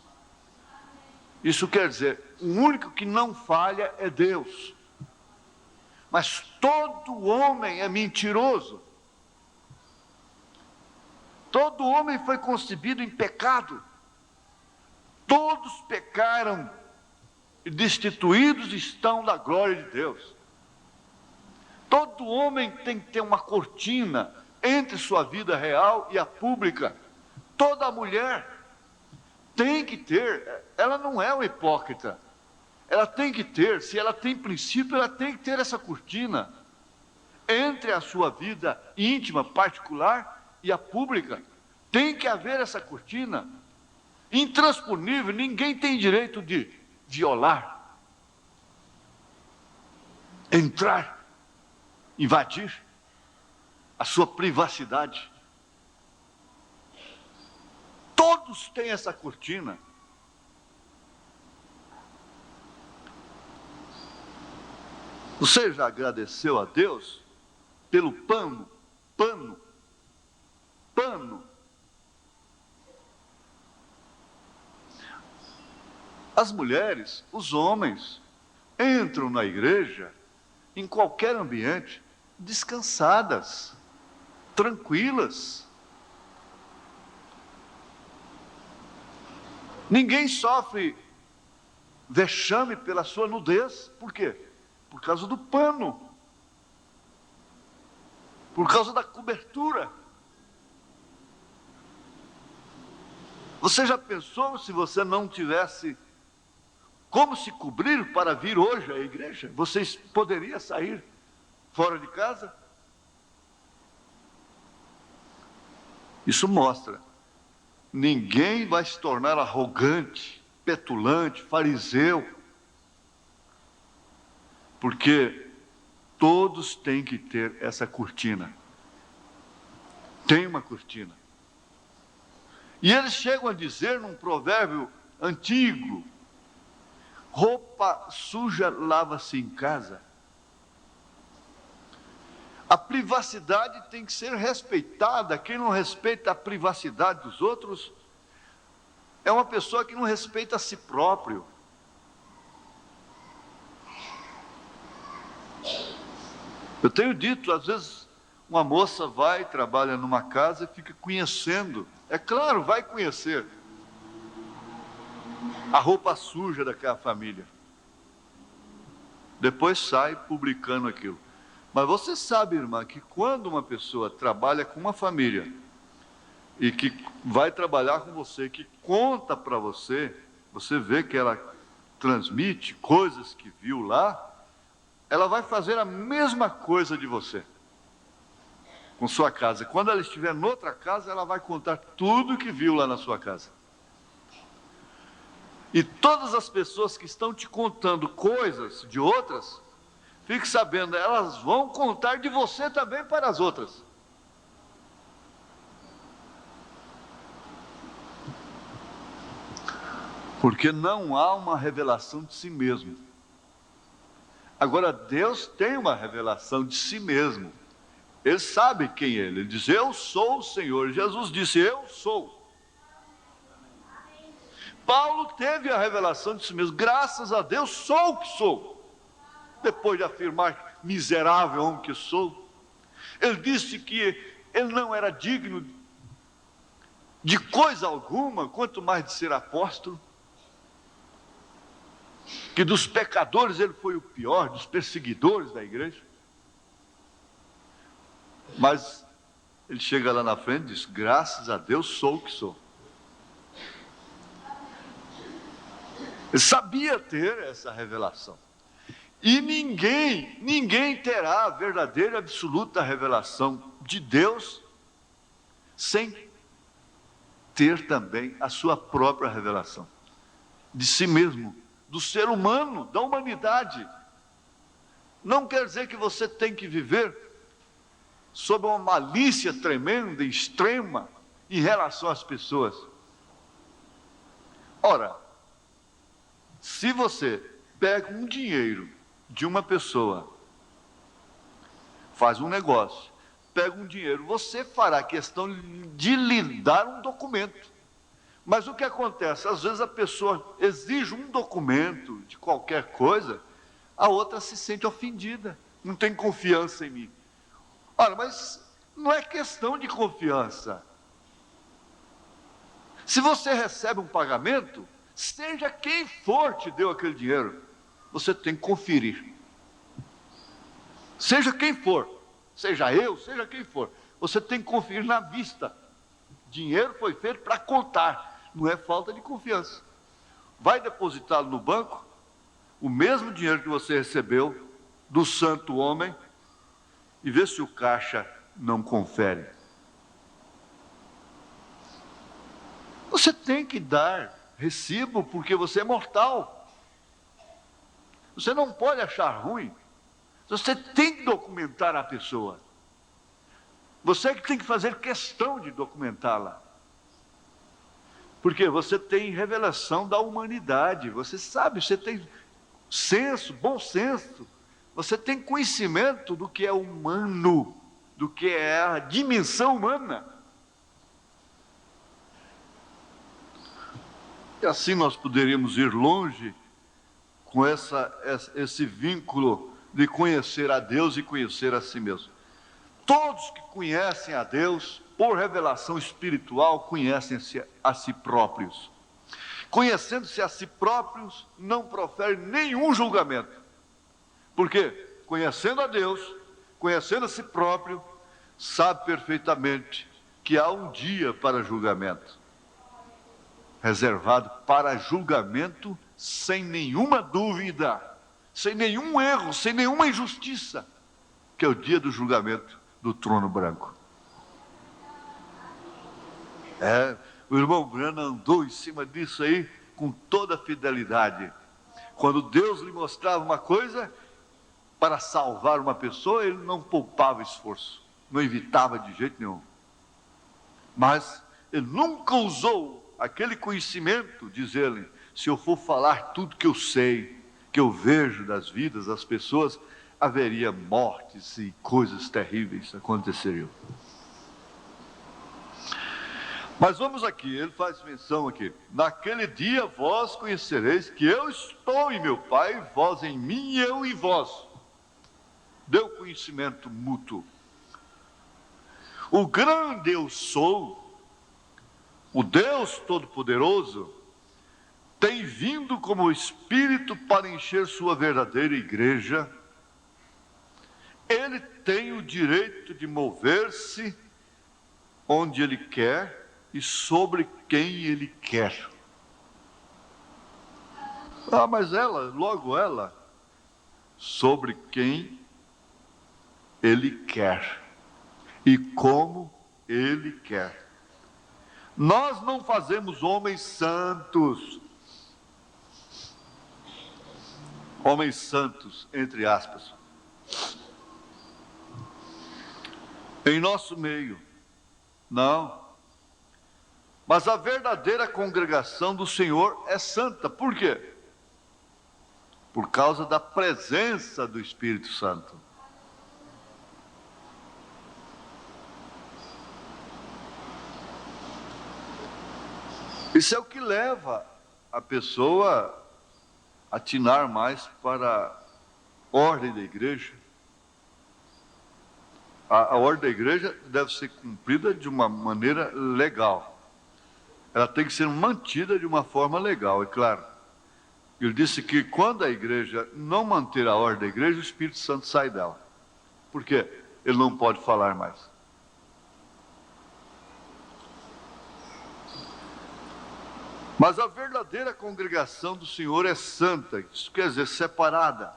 Isso quer dizer, o único que não falha é Deus. Mas todo homem é mentiroso. Todo homem foi concebido em pecado. Todos pecaram e destituídos estão da glória de Deus. Todo homem tem que ter uma cortina entre sua vida real e a pública. Toda mulher tem que ter, ela não é uma hipócrita. Ela tem que ter, se ela tem princípio, ela tem que ter essa cortina entre a sua vida íntima, particular e a pública. Tem que haver essa cortina intransponível. Ninguém tem direito de violar, entrar, invadir a sua privacidade. Todos têm essa cortina. Você já agradeceu a Deus pelo pano? As mulheres, os homens, entram na igreja, em qualquer ambiente, descansadas, tranquilas. Ninguém sofre vexame pela sua nudez. Por quê? Por causa do pano. por causa da cobertura. Você já pensou se você não tivesse como se cobrir para vir hoje à igreja? Você poderia sair fora de casa? Isso mostra, ninguém vai se tornar arrogante, petulante, fariseu, porque todos têm que ter essa cortina. Tem uma cortina. E eles chegam a dizer num provérbio antigo: roupa suja lava-se em casa. A privacidade tem que ser respeitada. Quem não respeita a privacidade dos outros é uma pessoa que não respeita a si próprio. Eu tenho dito, às vezes uma moça vai, trabalha numa casa e fica conhecendo. É claro, vai conhecer a roupa suja daquela família. Depois sai publicando aquilo. Mas você sabe, irmã, que quando uma pessoa trabalha com uma família e que vai trabalhar com você, que conta para você, você vê que ela transmite coisas que viu lá, ela vai fazer a mesma coisa de você com sua casa. Quando ela estiver noutra casa, ela vai contar tudo que viu lá na sua casa. E todas as pessoas que estão te contando coisas de outras, fique sabendo, elas vão contar de você também para as outras. Porque não há uma revelação de si mesmo. Agora, Deus tem uma revelação de si mesmo. Ele sabe quem é Ele. Ele diz, eu sou o Senhor. Jesus disse, eu sou. Paulo teve a revelação de si mesmo. Graças a Deus, sou o que sou. Depois de afirmar, miserável homem que sou, ele disse que ele não era digno de coisa alguma, quanto mais de ser apóstolo, que dos pecadores ele foi o pior, dos perseguidores da igreja. Mas ele chega lá na frente e diz, graças a Deus sou o que sou. Ele sabia ter essa revelação. E ninguém terá a verdadeira e absoluta revelação de Deus sem ter também a sua própria revelação de si mesmo, do ser humano, da humanidade. Não quer dizer que você tem que viver sob uma malícia tremenda, extrema, em relação às pessoas. Ora, se você pega um dinheiro de uma pessoa, faz um negócio, pega um dinheiro, você fará questão de lhe dar um documento. Mas o que acontece? Às vezes a pessoa exige um documento de qualquer coisa, a outra se sente ofendida, não tem confiança em mim. Ora, mas não é questão de confiança. Se você recebe um pagamento, seja quem for te deu aquele dinheiro, você tem que conferir. Seja quem for, seja eu, seja quem for, você tem que conferir na vista. Dinheiro foi feito para contar, não é falta de confiança. Vai depositá-lo no banco, o mesmo dinheiro que você recebeu do santo homem, e vê se o caixa não confere. Você tem que dar recibo porque você é mortal. Você não pode achar ruim. Você tem que documentar a pessoa. Você que tem que fazer questão de documentá-la. Porque você tem revelação da humanidade. Você sabe, você tem senso, bom senso. Você tem conhecimento do que é humano, do que é a dimensão humana. E assim nós poderíamos ir longe com esse vínculo de conhecer a Deus e conhecer a si mesmo. Todos que conhecem a Deus, por revelação espiritual, conhecem-se a si próprios. Conhecendo-se a si próprios, não proferem nenhum julgamento. Por quê? Conhecendo a Deus, conhecendo a si próprio, sabe perfeitamente que há um dia para julgamento, reservado para julgamento sem nenhuma dúvida, sem nenhum erro, sem nenhuma injustiça, que é o dia do julgamento do trono branco. O irmão Branham andou em cima disso aí com toda a fidelidade. Quando Deus lhe mostrava uma coisa para salvar uma pessoa, ele não poupava esforço, não evitava de jeito nenhum. Mas ele nunca usou aquele conhecimento, diz ele, se eu for falar tudo que eu sei, que eu vejo das vidas das pessoas, haveria mortes e coisas terríveis aconteceriam. Mas vamos aqui, ele faz menção aqui: naquele dia vós conhecereis que eu estou em meu Pai, vós em mim e eu em vós. Deu conhecimento mútuo. O grande eu sou, o Deus Todo-Poderoso, tem vindo como Espírito para encher sua verdadeira igreja. Ele tem o direito de mover-se onde ele quer e sobre quem ele quer. Mas logo ela, sobre quem ele quer e como ele quer. Nós não fazemos homens santos, entre aspas, em nosso meio, não. Mas a verdadeira congregação do Senhor é santa. Por quê? Por causa da presença do Espírito Santo. Isso é o que leva a pessoa a atinar mais para a ordem da igreja. A ordem da igreja deve ser cumprida de uma maneira legal. Ela tem que ser mantida de uma forma legal, é claro. Ele disse que quando a igreja não manter a ordem da igreja, o Espírito Santo sai dela. Por quê? Ele não pode falar mais. Mas a verdadeira congregação do Senhor é santa, isso quer dizer separada,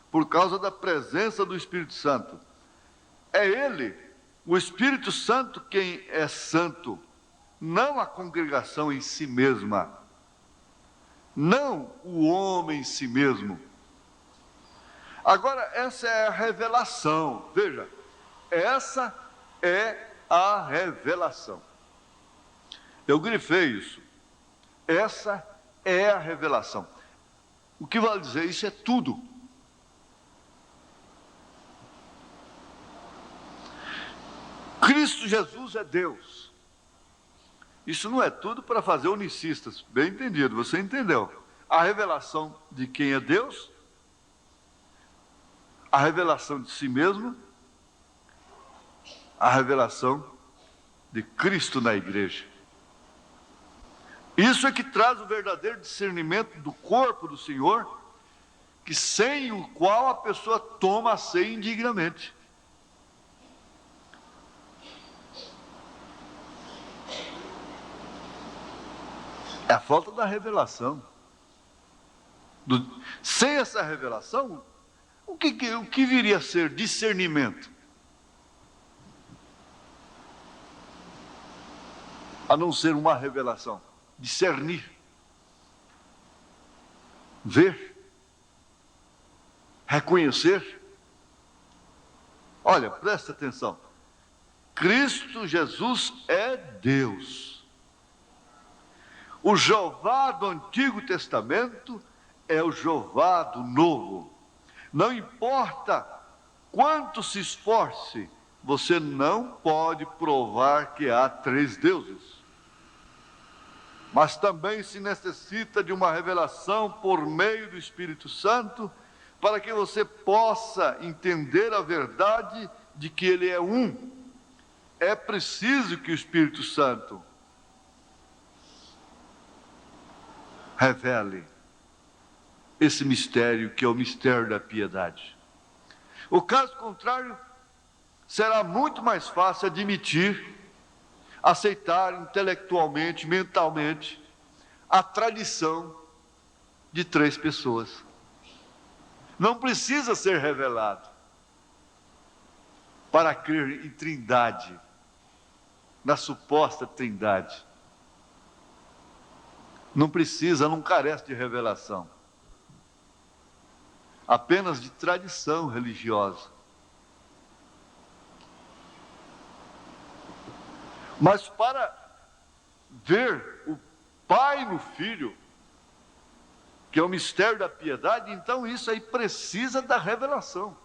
por causa da presença do Espírito Santo. É Ele, o Espírito Santo, quem é santo, não a congregação em si mesma, não o homem em si mesmo. Agora, essa é a revelação, veja, essa é a revelação. Eu grifei isso. Essa é a revelação. O que vale dizer? Isso é tudo. Cristo Jesus é Deus. Isso não é tudo para fazer unicistas. Bem entendido, você entendeu. A revelação de quem é Deus, a revelação de si mesmo, a revelação de Cristo na igreja. Isso é que traz o verdadeiro discernimento do corpo do Senhor, que sem o qual a pessoa toma a ceia indignamente. É a falta da revelação. Sem essa revelação, o que viria a ser discernimento? A não ser uma revelação. Discernir, ver, reconhecer. Olha, presta atenção. Cristo Jesus é Deus. O Jeová do Antigo Testamento é o Jeová do Novo. Não importa quanto se esforce, você não pode provar que há três deuses. Mas também se necessita de uma revelação por meio do Espírito Santo, para que você possa entender a verdade de que Ele é um. É preciso que o Espírito Santo revele esse mistério, que é o mistério da piedade. O caso contrário, será muito mais fácil admitir, aceitar intelectualmente, mentalmente, a tradição de 3 pessoas. Não precisa ser revelado para crer em trindade, na suposta trindade. Não precisa, não carece de revelação. Apenas de tradição religiosa. Mas para ver o Pai no Filho, que é o mistério da piedade, então isso aí precisa da revelação.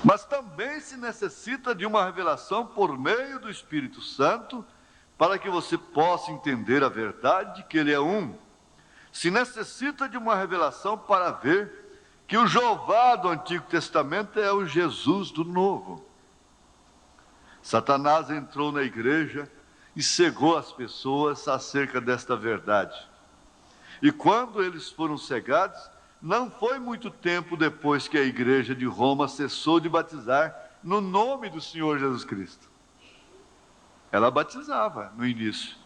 Mas também se necessita de uma revelação por meio do Espírito Santo, para que você possa entender a verdade de que Ele é um. Se necessita de uma revelação para ver que o Jeová do Antigo Testamento é o Jesus do Novo. Satanás entrou na igreja e cegou as pessoas acerca desta verdade. E quando eles foram cegados, não foi muito tempo depois que a igreja de Roma cessou de batizar no nome do Senhor Jesus Cristo. Ela batizava no início.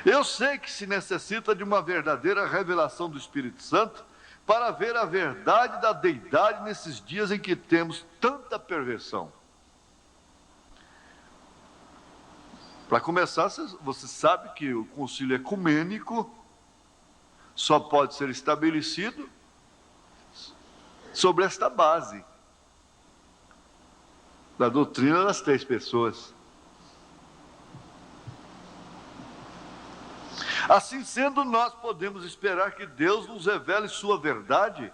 Eu sei que se necessita de uma verdadeira revelação do Espírito Santo para ver a verdade da deidade nesses dias em que temos tanta perversão. Para começar, você sabe que o concílio ecumênico só pode ser estabelecido sobre esta base da doutrina das 3 pessoas. Assim sendo, nós podemos esperar que Deus nos revele sua verdade.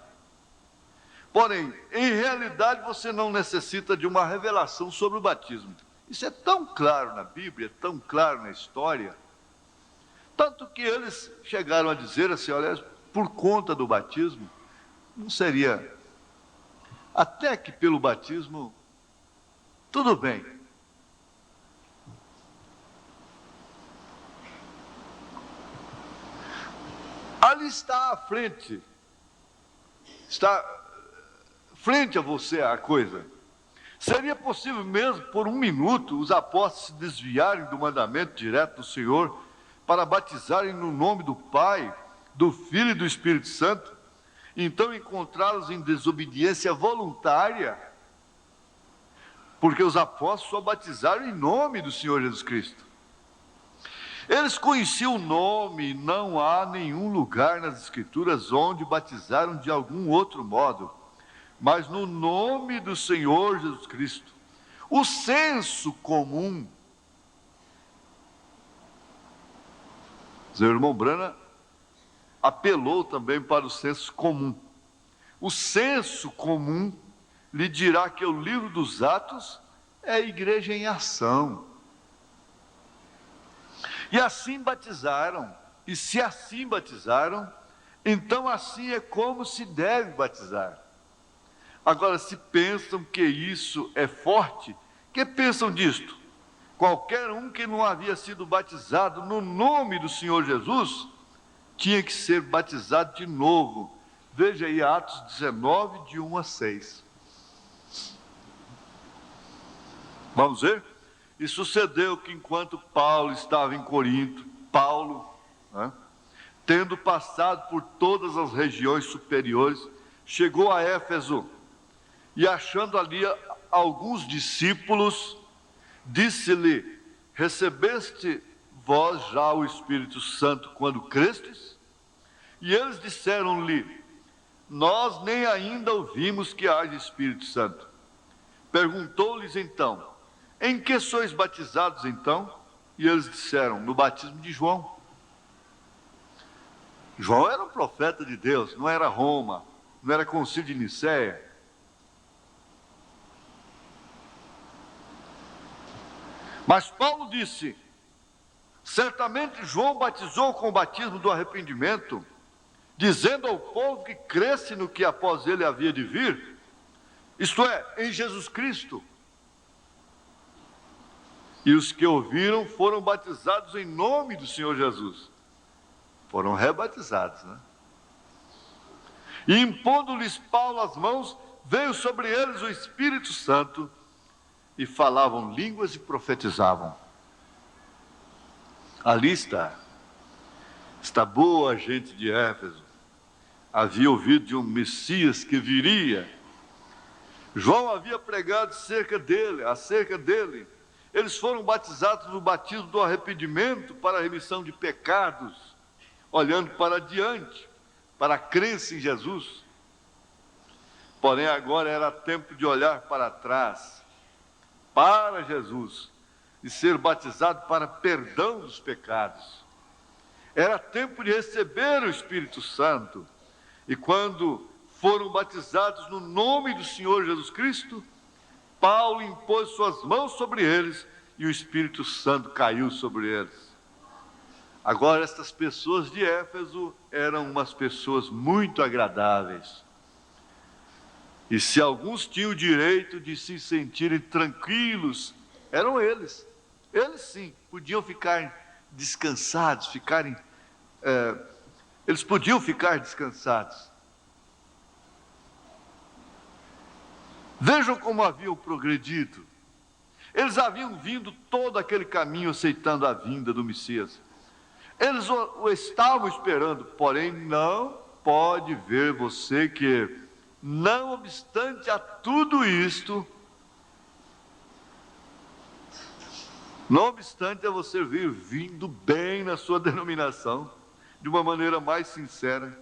Porém, em realidade, você não necessita de uma revelação sobre o batismo. Isso é tão claro na Bíblia, tão claro na história. Tanto que eles chegaram a dizer assim, olha, por conta do batismo, não seria, até que pelo batismo, tudo bem. Ali está à frente, está frente a você a coisa. Seria possível mesmo, por 1 minuto, os apóstolos se desviarem do mandamento direto do Senhor para batizarem no nome do Pai, do Filho e do Espírito Santo, e então encontrá-los em desobediência voluntária, porque os apóstolos só batizaram em nome do Senhor Jesus Cristo. Eles conheciam o nome, não há nenhum lugar nas Escrituras onde batizaram de algum outro modo, mas no nome do Senhor Jesus Cristo. O senso comum, o irmão Brana apelou também para o senso comum. O senso comum lhe dirá que o livro dos Atos é a igreja em ação. E assim batizaram, e se assim batizaram, então assim é como se deve batizar. Agora, se pensam que isso é forte, que pensam disto? Qualquer um que não havia sido batizado no nome do Senhor Jesus, tinha que ser batizado de novo. Veja aí Atos 19, de 1 a 6. Vamos ver? E sucedeu que enquanto Paulo estava em Corinto, tendo passado por todas as regiões superiores, chegou a Éfeso, e achando ali alguns discípulos, disse-lhe: recebeste vós já o Espírito Santo quando crestes? E eles disseram-lhe: nós nem ainda ouvimos que haja Espírito Santo. Perguntou-lhes então: em que sois batizados então? E eles disseram: no batismo de João. João era um profeta de Deus, não era Roma, não era concílio de Nicéia. Mas Paulo disse: certamente João batizou com o batismo do arrependimento, dizendo ao povo que cresce no que após ele havia de vir, isto é, em Jesus Cristo. E os que ouviram foram batizados em nome do Senhor Jesus. Foram rebatizados, né? E impondo-lhes Paulo as mãos, veio sobre eles o Espírito Santo, e falavam línguas e profetizavam. Ali está boa gente de Éfeso. Havia ouvido de um Messias que viria. João havia pregado acerca dele. Eles foram batizados no batismo do arrependimento para a remissão de pecados, olhando para diante, para a crença em Jesus. Porém, agora era tempo de olhar para trás, para Jesus, e ser batizado para perdão dos pecados. Era tempo de receber o Espírito Santo. E quando foram batizados no nome do Senhor Jesus Cristo, Paulo impôs suas mãos sobre eles e o Espírito Santo caiu sobre eles. Agora, estas pessoas de Éfeso eram umas pessoas muito agradáveis. E se alguns tinham o direito de se sentirem tranquilos, eram eles. Eles sim, podiam ficar descansados, eles podiam ficar descansados. Vejam como haviam progredido. Eles haviam vindo todo aquele caminho aceitando a vinda do Messias. Eles o estavam esperando, porém não pode ver você que, não obstante a tudo isto, não obstante a você vir vindo bem na sua denominação, de uma maneira mais sincera,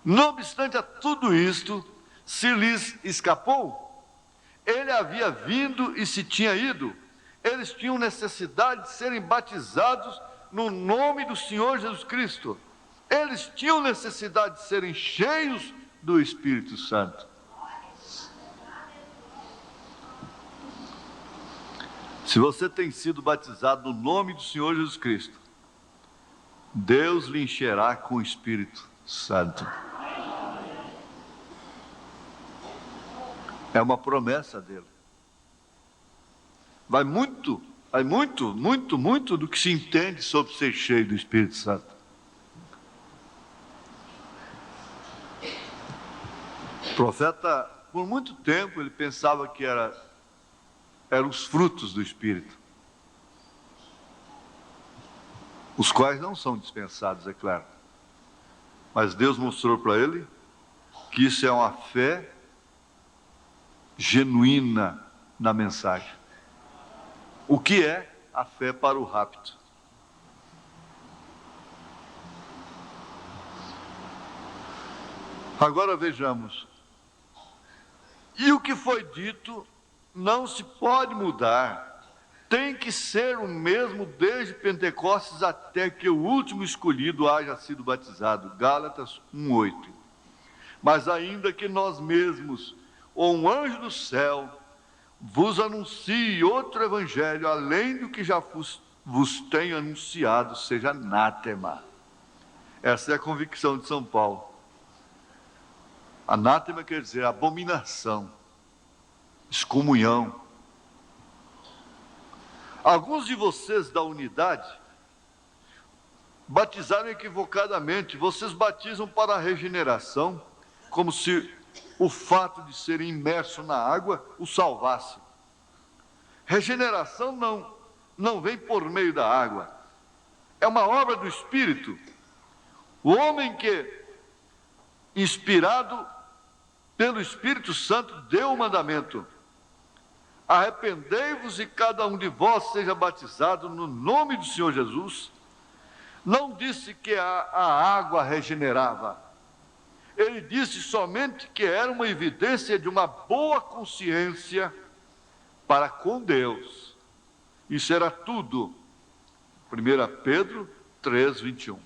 não obstante a tudo isto, se lhes escapou, ele havia vindo e se tinha ido. Eles tinham necessidade de serem batizados no nome do Senhor Jesus Cristo. Eles tinham necessidade de serem cheios do Espírito Santo. Se você tem sido batizado no nome do Senhor Jesus Cristo, Deus lhe encherá com o Espírito Santo. É uma promessa dele. Vai muito do que se entende sobre ser cheio do Espírito Santo. O profeta, por muito tempo, ele pensava que eram os frutos do Espírito, os quais não são dispensados, é claro. Mas Deus mostrou para ele que isso é uma fé genuína na mensagem. O que é a fé para o rapto? Agora vejamos. E o que foi dito não se pode mudar. Tem que ser o mesmo desde Pentecostes até que o último escolhido haja sido batizado. Gálatas 1:8. Mas ainda que nós mesmos, ou um anjo do céu, vos anuncie outro evangelho, além do que já vos tenho anunciado, seja anátema. Essa é a convicção de São Paulo. Anátema quer dizer abominação, excomunhão. Alguns de vocês da unidade batizaram equivocadamente. Vocês batizam para a regeneração, como se o fato de ser imerso na água o salvasse. Regeneração não vem por meio da água. É uma obra do Espírito. O homem que, inspirado pelo Espírito Santo, deu o mandamento: arrependei-vos e cada um de vós seja batizado no nome do Senhor Jesus. Não disse que a água regenerava. Ele disse somente que era uma evidência de uma boa consciência para com Deus. Isso era tudo. 1 Pedro 3:21.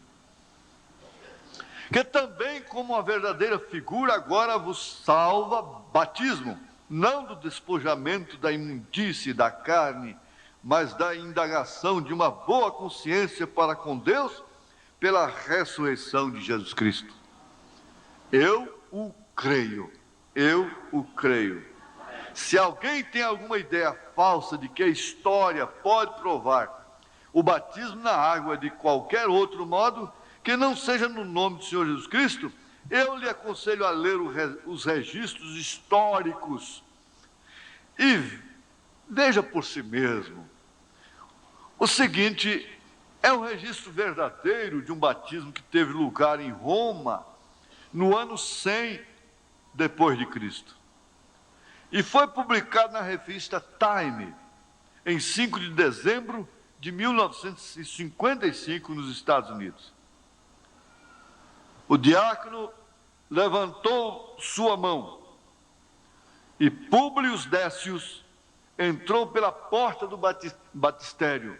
Que também, como uma verdadeira figura, agora vos salva batismo, não do despojamento da imundície da carne, mas da indagação de uma boa consciência para com Deus, pela ressurreição de Jesus Cristo. Eu o creio. Se alguém tem alguma ideia falsa de que a história pode provar o batismo na água de qualquer outro modo que não seja no nome do Senhor Jesus Cristo, eu lhe aconselho a ler os registros históricos e veja por si mesmo. O seguinte é um registro verdadeiro de um batismo que teve lugar em Roma no ano 100 depois de Cristo. E foi publicado na revista Time em 5 de dezembro de 1955 nos Estados Unidos. O diácono levantou sua mão e Públio Décius entrou pela porta do batistério.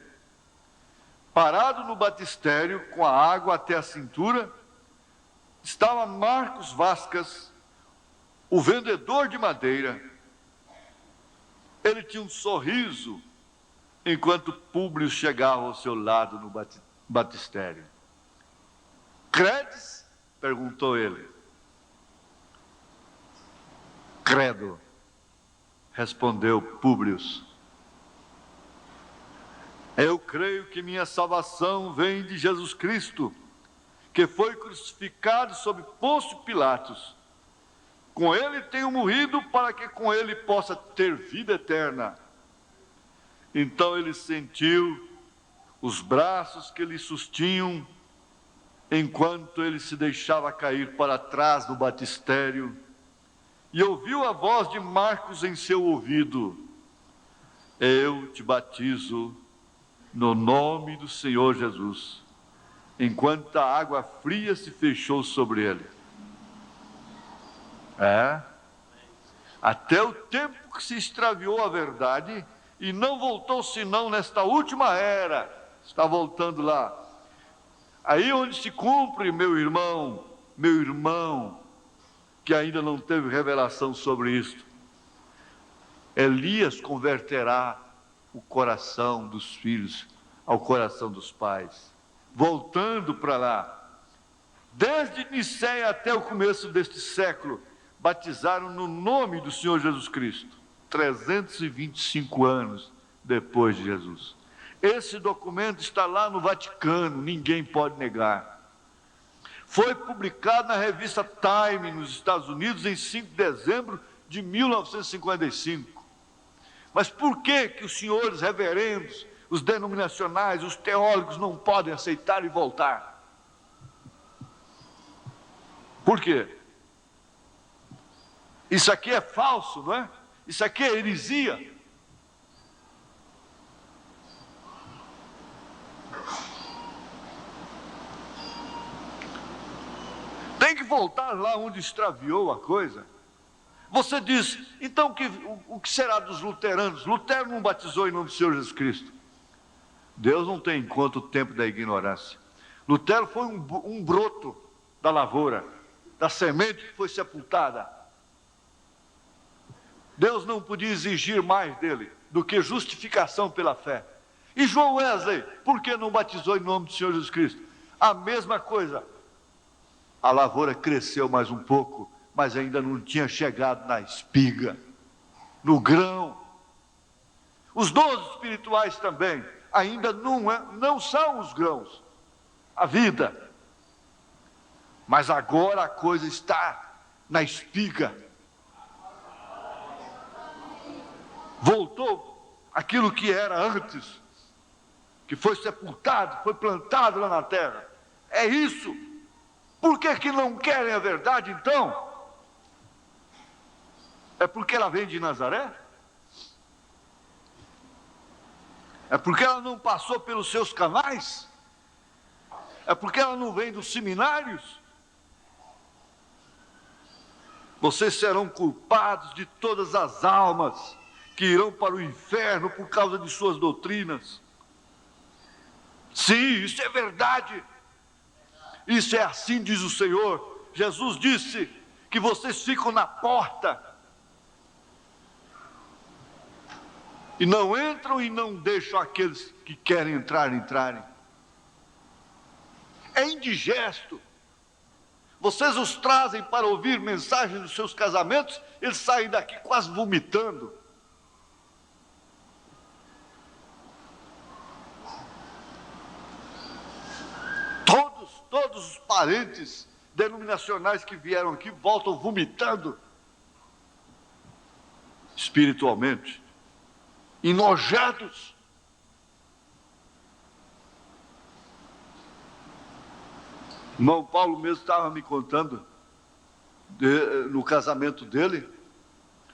Parado no batistério, com a água até a cintura, estava Marcos Vascas, o vendedor de madeira. Ele tinha um sorriso enquanto Públio chegava ao seu lado no batistério. Credes? Perguntou ele. Credo, respondeu Públio. Eu creio que minha salvação vem de Jesus Cristo, que foi crucificado sob Pôncio Pilatos. Com ele tenho morrido para que com ele possa ter vida eterna. Então ele sentiu os braços que lhe sustinham, enquanto ele se deixava cair para trás do batistério, e ouviu a voz de Marcos em seu ouvido: eu te batizo no nome do Senhor Jesus, enquanto a água fria se fechou sobre ele. Até o tempo que se extraviou a verdade e não voltou senão nesta última era. Está voltando lá. Aí onde se cumpre, meu irmão, que ainda não teve revelação sobre isto. Elias converterá o coração dos filhos ao coração dos pais. Voltando para lá. Desde Nicéia até o começo deste século, batizaram no nome do Senhor Jesus Cristo. 325 anos depois de Jesus. Esse documento está lá no Vaticano, ninguém pode negar. Foi publicado na revista Time, nos Estados Unidos, em 5 de dezembro de 1955. Mas por que os senhores reverendos, os denominacionais, os teólogos não podem aceitar e voltar? Por quê? Isso aqui é falso, não é? Isso aqui é heresia. Tem que voltar lá onde extraviou a coisa. Você diz, então o que será dos luteranos? Lutero não batizou em nome do Senhor Jesus Cristo. Deus não tem em conta o tempo da ignorância. Lutero foi um broto da lavoura, da semente que foi sepultada. Deus não podia exigir mais dele do que justificação pela fé. E João Wesley, por que não batizou em nome do Senhor Jesus Cristo? A mesma coisa. A lavoura cresceu mais um pouco, mas ainda não tinha chegado na espiga, no grão. Os dons espirituais também ainda não são os grãos, a vida. Mas agora a coisa está na espiga. Voltou aquilo que era antes, que foi sepultado, foi plantado lá na terra. É isso. Por que não querem a verdade, então? É porque ela vem de Nazaré? É porque ela não passou pelos seus canais? É porque ela não vem dos seminários? Vocês serão culpados de todas as almas que irão para o inferno por causa de suas doutrinas. Sim, isso é verdade. Isso é assim, diz o Senhor. Jesus disse que vocês ficam na porta e não entram e não deixam aqueles que querem entrar entrarem. É indigesto. Vocês os trazem para ouvir mensagens dos seus casamentos, eles saem daqui quase vomitando. parentes denominacionais que vieram aqui voltam vomitando espiritualmente, enojados. Irmão Paulo mesmo estava me contando, no casamento dele,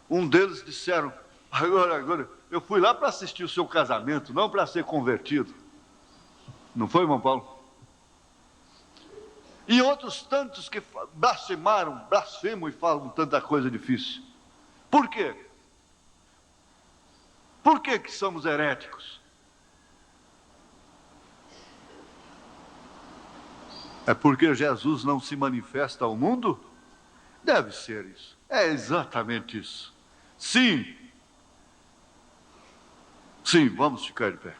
um deles disseram, agora, eu fui lá para assistir o seu casamento, não para ser convertido. Não foi, irmão Paulo? E outros tantos que blasfemam e falam tanta coisa difícil. Por quê? Por que que somos heréticos? É porque Jesus não se manifesta ao mundo? Deve ser isso. É exatamente isso. Sim. Sim, vamos ficar de pé.